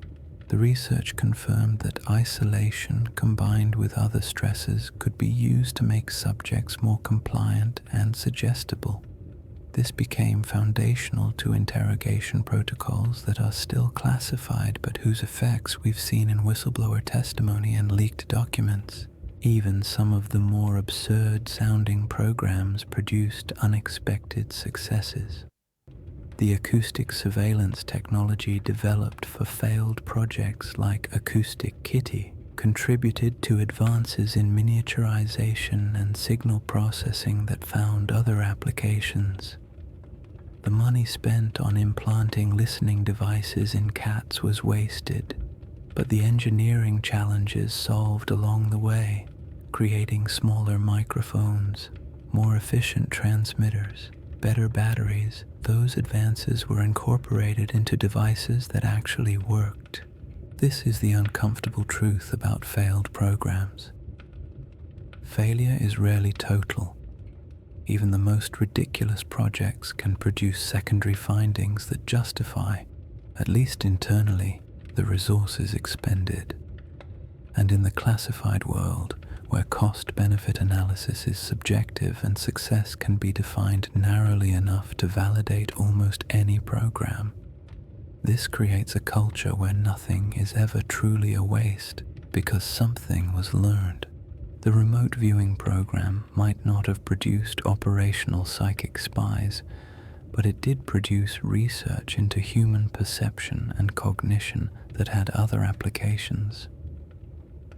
The research confirmed that isolation combined with other stresses could be used to make subjects more compliant and suggestible. This became foundational to interrogation protocols that are still classified but whose effects we've seen in whistleblower testimony and leaked documents. Even some of the more absurd-sounding programs produced unexpected successes. The acoustic surveillance technology developed for failed projects like Acoustic Kitty contributed to advances in miniaturization and signal processing that found other applications. The money spent on implanting listening devices in cats was wasted, but the engineering challenges solved along the way, creating smaller microphones, more efficient transmitters, better batteries. Those advances were incorporated into devices that actually worked. This is the uncomfortable truth about failed programs. Failure is rarely total. Even the most ridiculous projects can produce secondary findings that justify, at least internally, the resources expended. And in the classified world, where cost-benefit analysis is subjective and success can be defined narrowly enough to validate almost any program, this creates a culture where nothing is ever truly a waste because something was learned. The remote viewing program might not have produced operational psychic spies, but it did produce research into human perception and cognition that had other applications.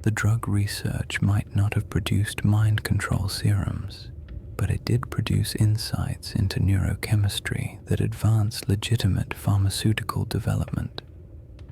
The drug research might not have produced mind control serums, but it did produce insights into neurochemistry that advanced legitimate pharmaceutical development.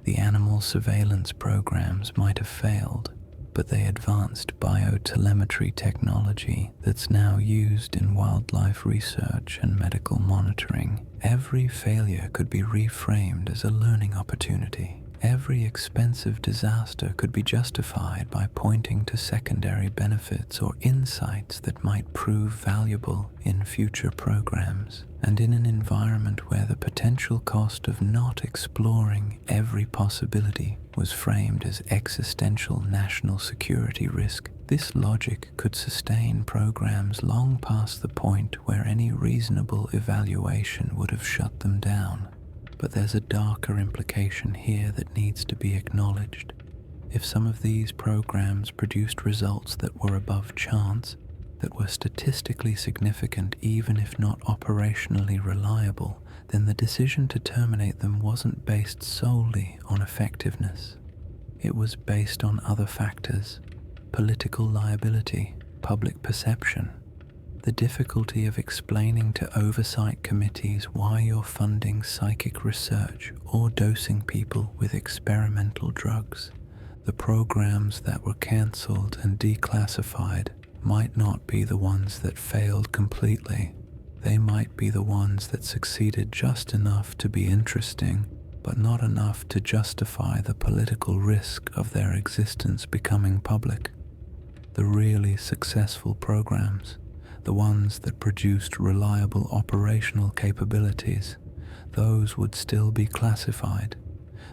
The animal surveillance programs might have failed, but they advanced biotelemetry technology that's now used in wildlife research and medical monitoring. Every failure could be reframed as a learning opportunity. Every expensive disaster could be justified by pointing to secondary benefits or insights that might prove valuable in future programs. And in an environment where the potential cost of not exploring every possibility was framed as existential national security risk, this logic could sustain programs long past the point where any reasonable evaluation would have shut them down. But there's a darker implication here that needs to be acknowledged. If some of these programs produced results that were above chance, that were statistically significant even if not operationally reliable, then the decision to terminate them wasn't based solely on effectiveness. It was based on other factors: political liability, public perception, the difficulty of explaining to oversight committees why you're funding psychic research or dosing people with experimental drugs. The programs that were cancelled and declassified might not be the ones that failed completely. They might be the ones that succeeded just enough to be interesting but not enough to justify the political risk of their existence becoming public. The really successful programs, the ones that produced reliable operational capabilities, those would still be classified.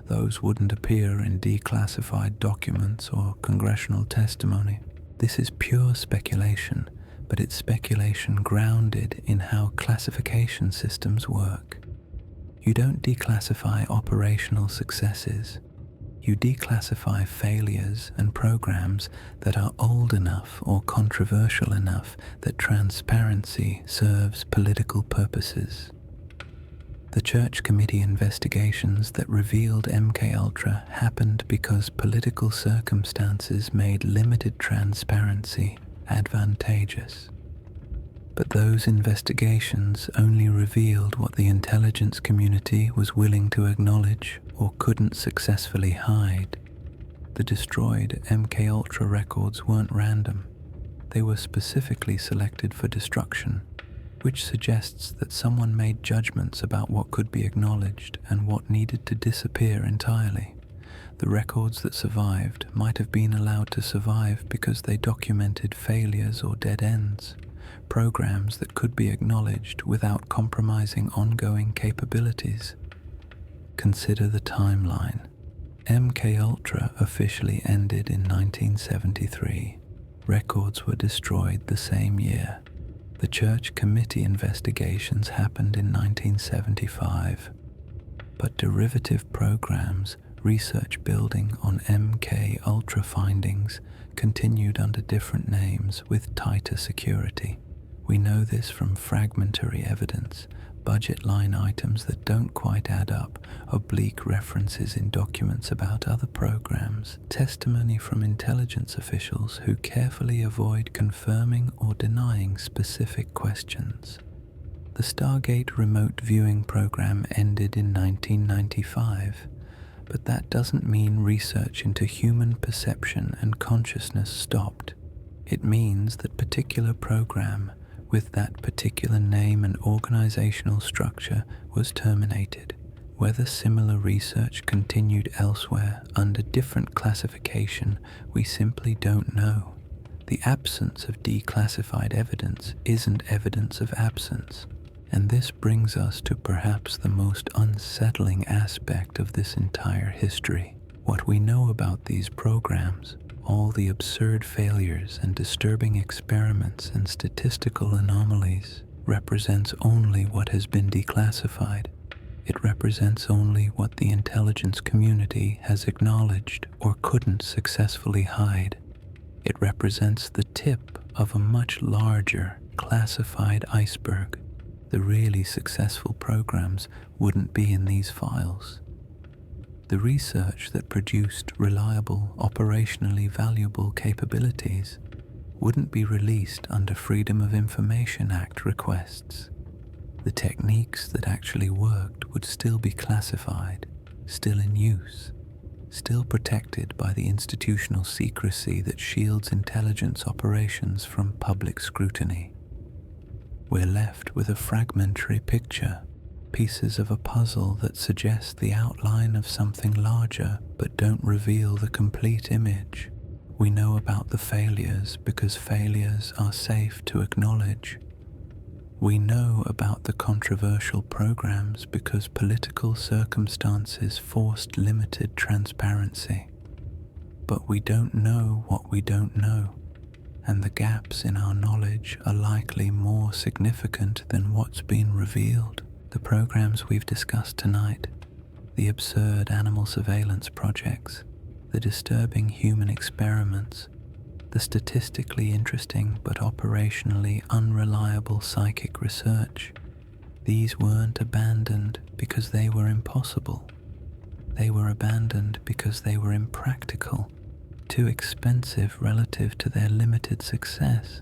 Those wouldn't appear in declassified documents or congressional testimony. This is pure speculation, but it's speculation grounded in how classification systems work. You don't declassify operational successes. You declassify failures and programs that are old enough or controversial enough that transparency serves political purposes. The Church Committee investigations that revealed MKUltra happened because political circumstances made limited transparency advantageous. But those investigations only revealed what the intelligence community was willing to acknowledge or couldn't successfully hide. The destroyed MKUltra records weren't random. They were specifically selected for destruction, which suggests that someone made judgments about what could be acknowledged and what needed to disappear entirely. The records that survived might have been allowed to survive because they documented failures or dead ends, programs that could be acknowledged without compromising ongoing capabilities. Consider the timeline. MKUltra officially ended in 1973. Records were destroyed the same year. The Church Committee investigations happened in 1975, but derivative programs, research building on MKUltra findings, continued under different names with tighter security. We know this from fragmentary evidence, budget line items that don't quite add up, oblique references in documents about other programs, testimony from intelligence officials who carefully avoid confirming or denying specific questions. The Stargate remote viewing program ended in 1995, but that doesn't mean research into human perception and consciousness stopped. It means that particular program with that particular name and organizational structure was terminated. Whether similar research continued elsewhere under different classification, we simply don't know. The absence of declassified evidence isn't evidence of absence. And this brings us to perhaps the most unsettling aspect of this entire history. What we know about these programs, all the absurd failures and disturbing experiments and statistical anomalies, represents only what has been declassified. It represents only what the intelligence community has acknowledged or couldn't successfully hide. It represents the tip of a much larger, classified iceberg. The really successful programs wouldn't be in these files. The research that produced reliable, operationally valuable capabilities wouldn't be released under Freedom of Information Act requests. The techniques that actually worked would still be classified, still in use, still protected by the institutional secrecy that shields intelligence operations from public scrutiny. We're left with a fragmentary picture, pieces of a puzzle that suggest the outline of something larger but don't reveal the complete image. We know about the failures because failures are safe to acknowledge. We know about the controversial programs because political circumstances forced limited transparency. But we don't know what we don't know, and the gaps in our knowledge are likely more significant than what's been revealed. The programs we've discussed tonight, the absurd animal surveillance projects, the disturbing human experiments, the statistically interesting but operationally unreliable psychic research, these weren't abandoned because they were impossible. They were abandoned because they were impractical, too expensive relative to their limited success,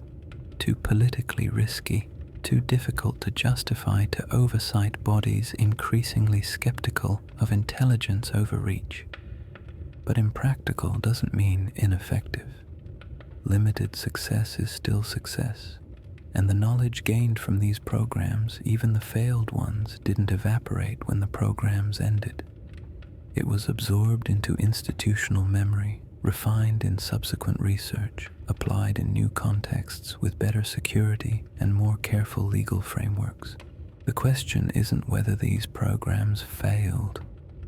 too politically risky, too difficult to justify to oversight bodies increasingly skeptical of intelligence overreach. But impractical doesn't mean ineffective. Limited success is still success, and the knowledge gained from these programs, even the failed ones, didn't evaporate when the programs ended. It was absorbed into institutional memory, refined in subsequent research, applied in new contexts with better security and more careful legal frameworks. The question isn't whether these programs failed.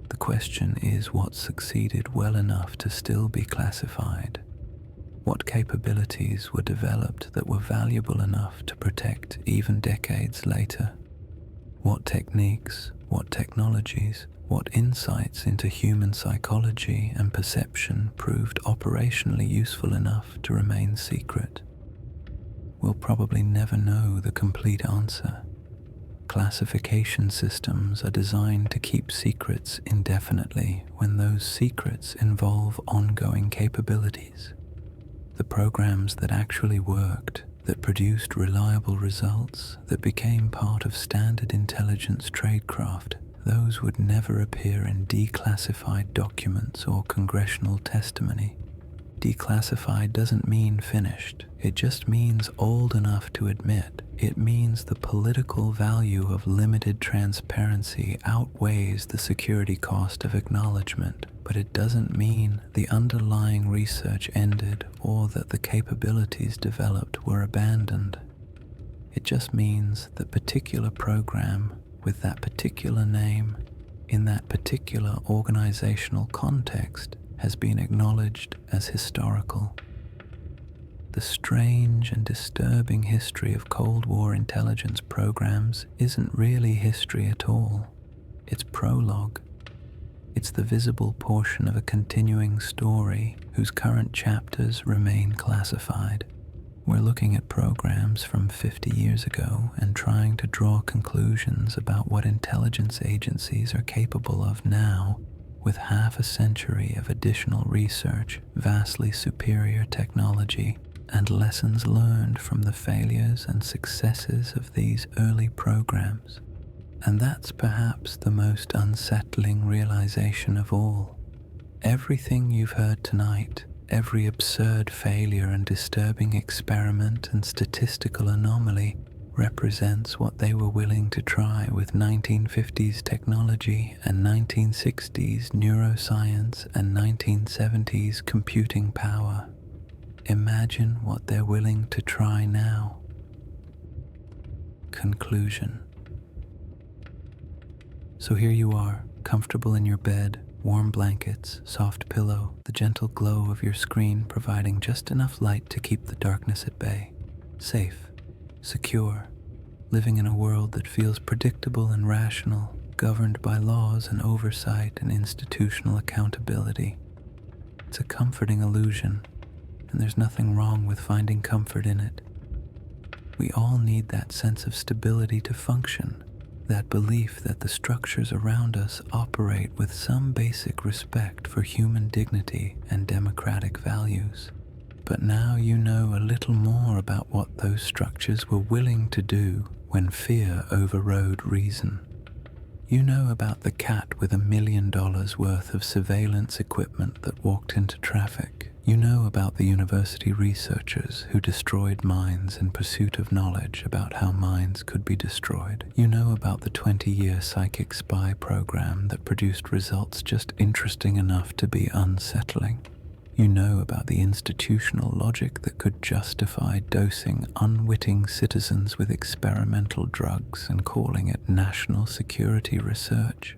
The question is what succeeded well enough to still be classified. What capabilities were developed that were valuable enough to protect even decades later? What techniques, what technologies, what insights into human psychology and perception proved operationally useful enough to remain secret? We'll probably never know the complete answer. Classification systems are designed to keep secrets indefinitely when those secrets involve ongoing capabilities. The programs that actually worked, that produced reliable results, that became part of standard intelligence tradecraft, those would never appear in declassified documents or congressional testimony. Declassified doesn't mean finished. It just means old enough to admit. It means the political value of limited transparency outweighs the security cost of acknowledgement. But it doesn't mean the underlying research ended or that the capabilities developed were abandoned. It just means that particular program with that particular name in that particular organizational context has been acknowledged as historical. The strange and disturbing history of Cold War intelligence programs isn't really history at all. It's prologue. It's the visible portion of a continuing story whose current chapters remain classified. We're looking at programs from 50 years ago and trying to draw conclusions about what intelligence agencies are capable of now, with half a century of additional research, vastly superior technology, and lessons learned from the failures and successes of these early programs. And that's perhaps the most unsettling realization of all. Everything you've heard tonight, every absurd failure and disturbing experiment and statistical anomaly represents what they were willing to try with 1950s technology and 1960s neuroscience and 1970s computing power. Imagine what they're willing to try now. Conclusion. So here you are, comfortable in your bed, warm blankets, soft pillow, the gentle glow of your screen providing just enough light to keep the darkness at bay. Safe, secure, living in a world that feels predictable and rational, governed by laws and oversight and institutional accountability. It's a comforting illusion, and there's nothing wrong with finding comfort in it. We all need that sense of stability to function, that belief that the structures around us operate with some basic respect for human dignity and democratic values. But now you know a little more about what those structures were willing to do when fear overrode reason. You know about the cat with $1 million worth of surveillance equipment that walked into traffic. You know about the university researchers who destroyed minds in pursuit of knowledge about how minds could be destroyed. You know about the 20-year psychic spy program that produced results just interesting enough to be unsettling. You know about the institutional logic that could justify dosing unwitting citizens with experimental drugs and calling it national security research.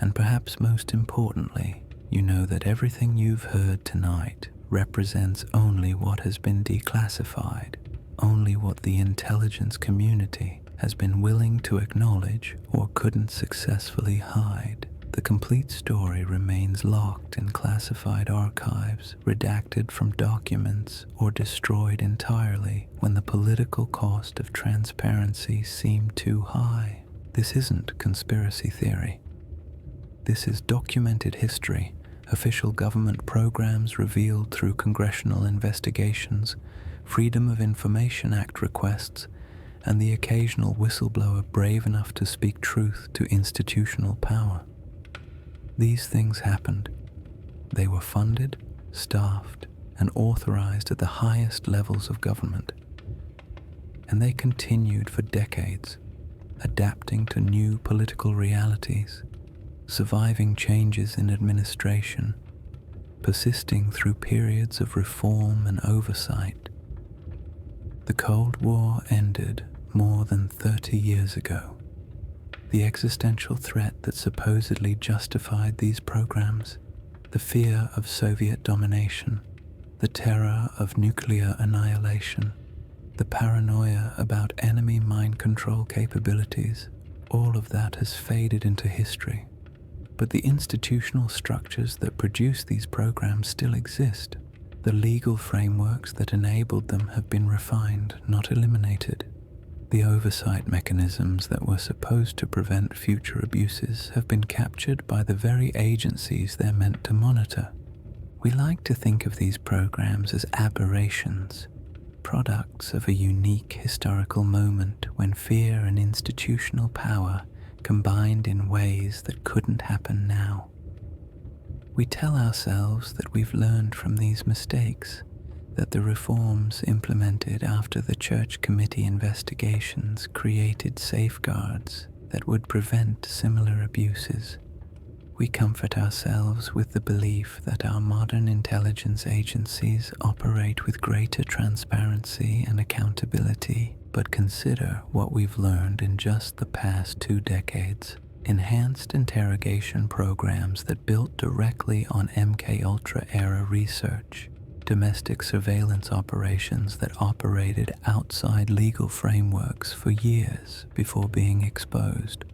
And perhaps most importantly, you know that everything you've heard tonight represents only what has been declassified, only what the intelligence community has been willing to acknowledge or couldn't successfully hide. The complete story remains locked in classified archives, redacted from documents, or destroyed entirely when the political cost of transparency seemed too high. This isn't conspiracy theory. This is documented history, official government programs revealed through congressional investigations, Freedom of Information Act requests, and the occasional whistleblower brave enough to speak truth to institutional power. These things happened. They were funded, staffed, and authorized at the highest levels of government. And they continued for decades, adapting to new political realities, surviving changes in administration, persisting through periods of reform and oversight. The Cold War ended more than 30 years ago. The existential threat that supposedly justified these programs, the fear of Soviet domination, the terror of nuclear annihilation, the paranoia about enemy mind control capabilities, all of that has faded into history. But the institutional structures that produce these programs still exist. The legal frameworks that enabled them have been refined, not eliminated. The oversight mechanisms that were supposed to prevent future abuses have been captured by the very agencies they're meant to monitor. We like to think of these programs as aberrations, products of a unique historical moment when fear and institutional power combined in ways that couldn't happen now. We tell ourselves that we've learned from these mistakes, that the reforms implemented after the Church Committee investigations created safeguards that would prevent similar abuses. We comfort ourselves with the belief that our modern intelligence agencies operate with greater transparency and accountability, but consider what we've learned in just the past 2 decades. Enhanced interrogation programs that built directly on MKUltra era research, domestic surveillance operations that operated outside legal frameworks for years before being exposed,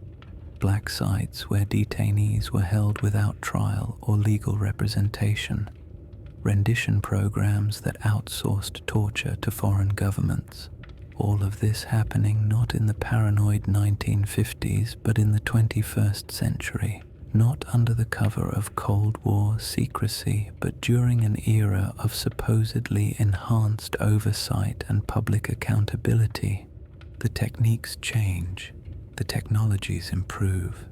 black sites where detainees were held without trial or legal representation, rendition programs that outsourced torture to foreign governments. All of this happening not in the paranoid 1950s, but in the 21st century, not under the cover of Cold War secrecy, but during an era of supposedly enhanced oversight and public accountability. The techniques change, the technologies improve,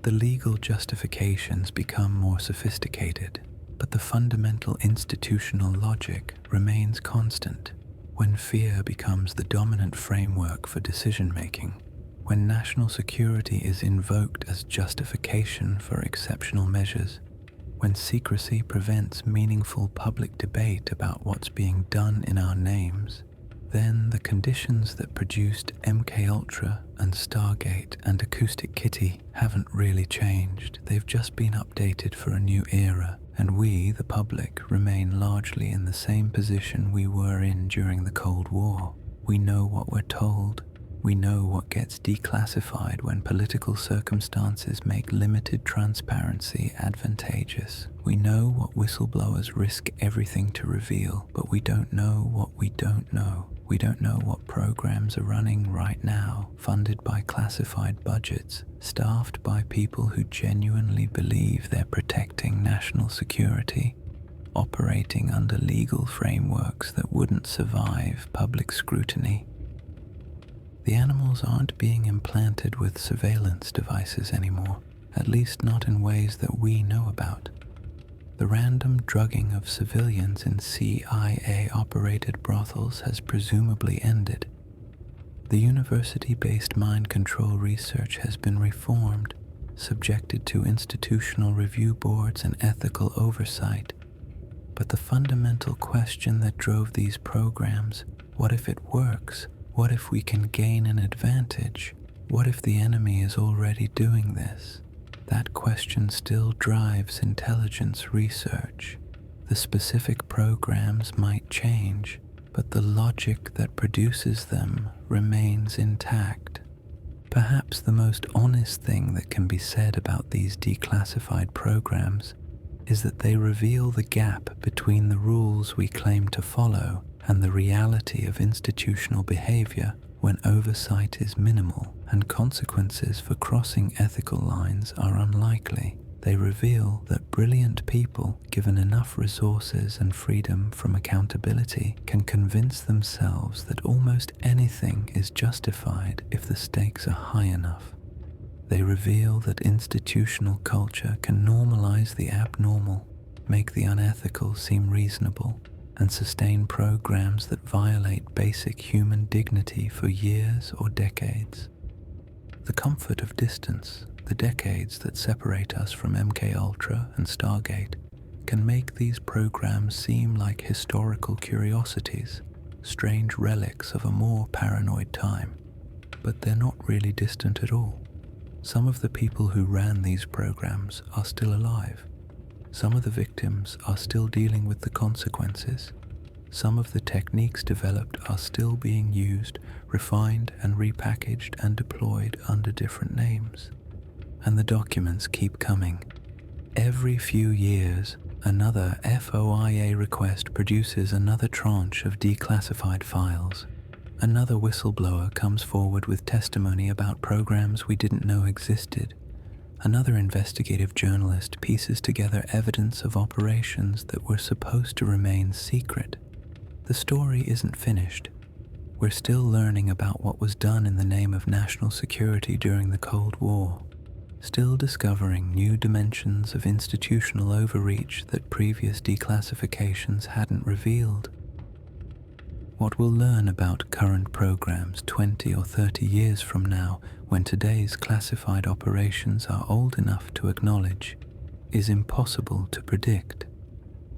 the legal justifications become more sophisticated, but the fundamental institutional logic remains constant. When fear becomes the dominant framework for decision-making, when national security is invoked as justification for exceptional measures, when secrecy prevents meaningful public debate about what's being done in our names, then the conditions that produced MKUltra and Stargate and Acoustic Kitty haven't really changed. They've just been updated for a new era, and we, the public, remain largely in the same position we were in during the Cold War. We know what we're told. We know what gets declassified when political circumstances make limited transparency advantageous. We know what whistleblowers risk everything to reveal, but we don't know what we don't know. We don't know what programs are running right now, funded by classified budgets, staffed by people who genuinely believe they're protecting national security, operating under legal frameworks that wouldn't survive public scrutiny. The animals aren't being implanted with surveillance devices anymore, at least not in ways that we know about. The random drugging of civilians in CIA-operated brothels has presumably ended. The university-based mind control research has been reformed, subjected to institutional review boards and ethical oversight. But the fundamental question that drove these programs, what if it works? What if we can gain an advantage? What if the enemy is already doing this? That question still drives intelligence research. The specific programs might change, but the logic that produces them remains intact. Perhaps the most honest thing that can be said about these declassified programs is that they reveal the gap between the rules we claim to follow and the reality of institutional behavior when oversight is minimal and consequences for crossing ethical lines are unlikely. They reveal that brilliant people, given enough resources and freedom from accountability, can convince themselves that almost anything is justified if the stakes are high enough. They reveal that institutional culture can normalize the abnormal, make the unethical seem reasonable, and sustain programs that violate basic human dignity for years or decades. The comfort of distance, The decades that separate us from MKUltra and Stargate can make these programs seem like historical curiosities, strange relics of a more paranoid time. But they're not really distant at all. Some of the people who ran these programs are still alive. Some of the victims are still dealing with the consequences. Some of the techniques developed are still being used, refined and repackaged and deployed under different names. And the documents keep coming. Every few years, another FOIA request produces another tranche of declassified files. Another whistleblower comes forward with testimony about programs we didn't know existed. Another investigative journalist pieces together evidence of operations that were supposed to remain secret. The story isn't finished. We're still learning about what was done in the name of national security during the Cold War. Still discovering new dimensions of institutional overreach that previous declassifications hadn't revealed. What we'll learn about current programs 20 or 30 years from now, when today's classified operations are old enough to acknowledge, is impossible to predict.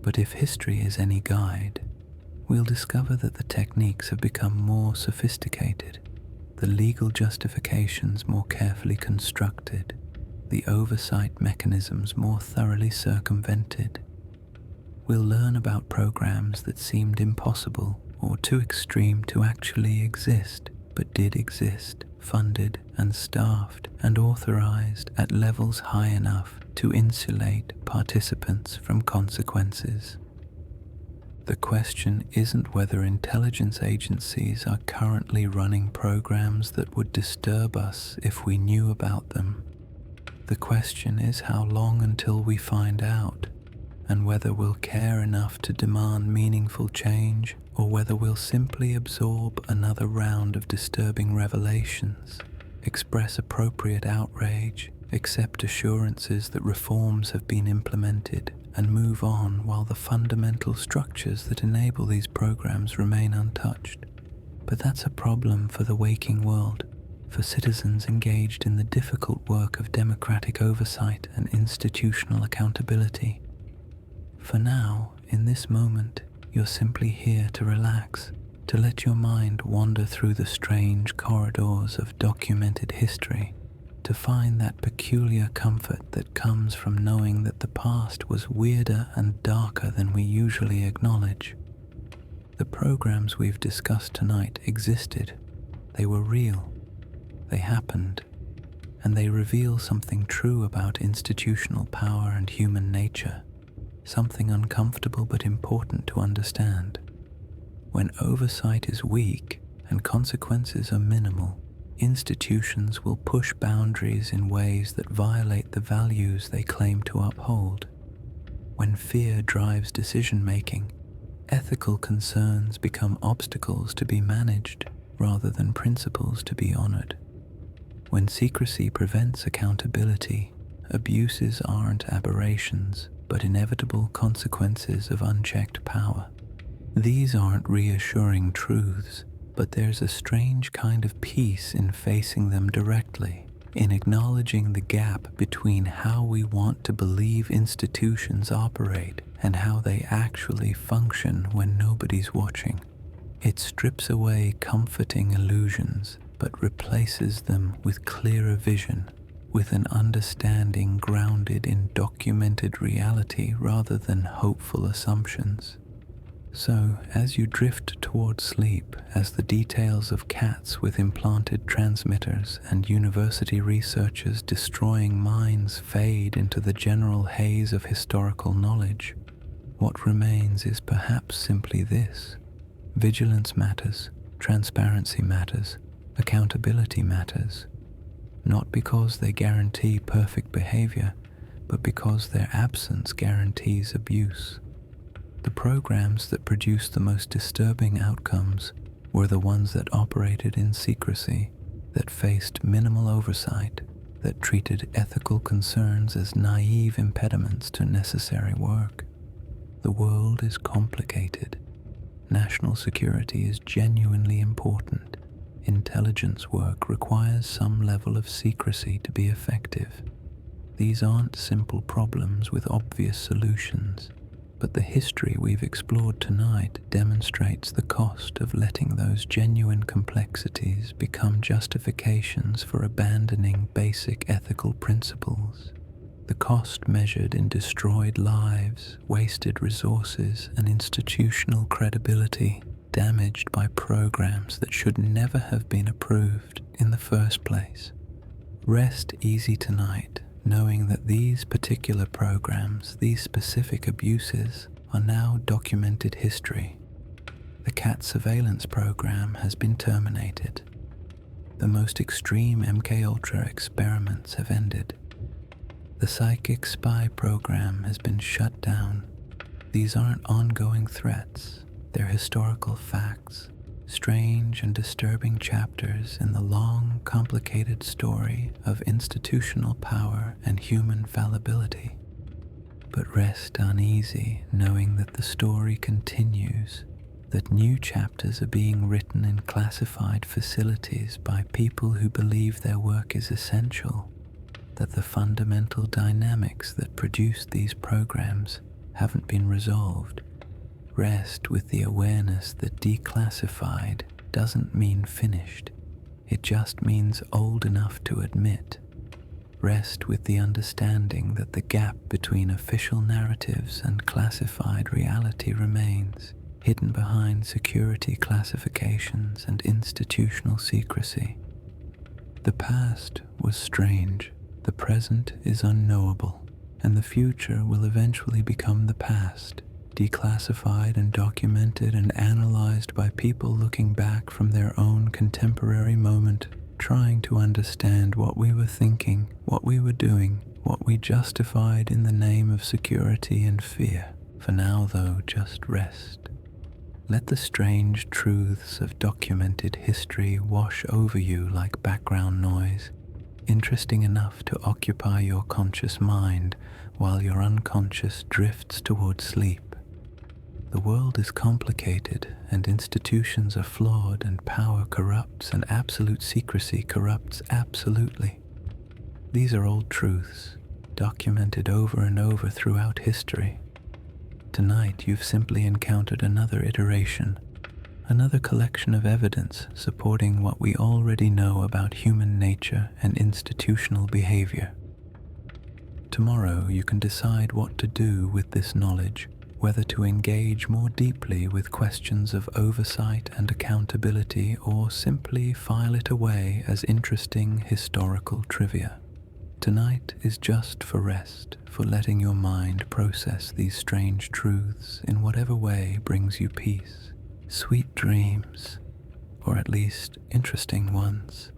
But if history is any guide, we'll discover that the techniques have become more sophisticated, the legal justifications more carefully constructed, the oversight mechanisms more thoroughly circumvented. We'll learn about programs that seemed impossible or too extreme to actually exist, but did exist, funded and staffed and authorized at levels high enough to insulate participants from consequences. The question isn't whether intelligence agencies are currently running programs that would disturb us if we knew about them. The question is how long until we find out, and whether we'll care enough to demand meaningful change, or whether we'll simply absorb another round of disturbing revelations, express appropriate outrage, accept assurances that reforms have been implemented, and move on while the fundamental structures that enable these programs remain untouched. But that's a problem for the waking world, for citizens engaged in the difficult work of democratic oversight and institutional accountability. For now, in this moment, you're simply here to relax, to let your mind wander through the strange corridors of documented history, to find that peculiar comfort that comes from knowing that the past was weirder and darker than we usually acknowledge. The programs we've discussed tonight existed. They were real. They happened. And they reveal something true about institutional power and human nature. Something uncomfortable but important to understand. When oversight is weak and consequences are minimal, institutions will push boundaries in ways that violate the values they claim to uphold. When fear drives decision-making, ethical concerns become obstacles to be managed rather than principles to be honored. When secrecy prevents accountability, abuses aren't aberrations, but inevitable consequences of unchecked power. These aren't reassuring truths, but there's a strange kind of peace in facing them directly, in acknowledging the gap between how we want to believe institutions operate and how they actually function when nobody's watching. It strips away comforting illusions, but replaces them with clearer vision, with an understanding grounded in documented reality rather than hopeful assumptions. So, as you drift toward sleep, as the details of cats with implanted transmitters and university researchers destroying minds fade into the general haze of historical knowledge, what remains is perhaps simply this: vigilance matters, transparency matters, accountability matters. Not because they guarantee perfect behavior, but because their absence guarantees abuse. The programs that produced the most disturbing outcomes were the ones that operated in secrecy, that faced minimal oversight, that treated ethical concerns as naive impediments to necessary work. The world is complicated. National security is genuinely important. Intelligence work requires some level of secrecy to be effective. These aren't simple problems with obvious solutions, but the history we've explored tonight demonstrates the cost of letting those genuine complexities become justifications for abandoning basic ethical principles. The cost measured in destroyed lives, wasted resources, and institutional credibility damaged by programs that should never have been approved in the first place. Rest easy tonight, knowing that these particular programs, these specific abuses, are now documented history. The cat surveillance program has been terminated. The most extreme MKUltra experiments have ended. The psychic spy program has been shut down. These aren't ongoing threats, they're historical facts, strange and disturbing chapters in the long, complicated story of institutional power and human fallibility. But rest uneasy knowing that the story continues, that new chapters are being written in classified facilities by people who believe their work is essential, that the fundamental dynamics that produced these programs haven't been resolved. Rest with the awareness that declassified doesn't mean finished. It just means old enough to admit. Rest with the understanding that the gap between official narratives and classified reality remains, hidden behind security classifications and institutional secrecy. The past was strange, the present is unknowable, and the future will eventually become the past, declassified and documented and analyzed by people looking back from their own contemporary moment, trying to understand what we were thinking, what we were doing, what we justified in the name of security and fear. For now, though, just rest. Let the strange truths of documented history wash over you like background noise, interesting enough to occupy your conscious mind while your unconscious drifts toward sleep. The world is complicated and institutions are flawed and power corrupts and absolute secrecy corrupts absolutely. These are old truths, documented over and over throughout history. Tonight you've simply encountered another iteration, another collection of evidence supporting what we already know about human nature and institutional behavior. Tomorrow you can decide what to do with this knowledge, whether to engage more deeply with questions of oversight and accountability or simply file it away as interesting historical trivia. Tonight is just for rest, for letting your mind process these strange truths in whatever way brings you peace. Sweet dreams, or at least interesting ones.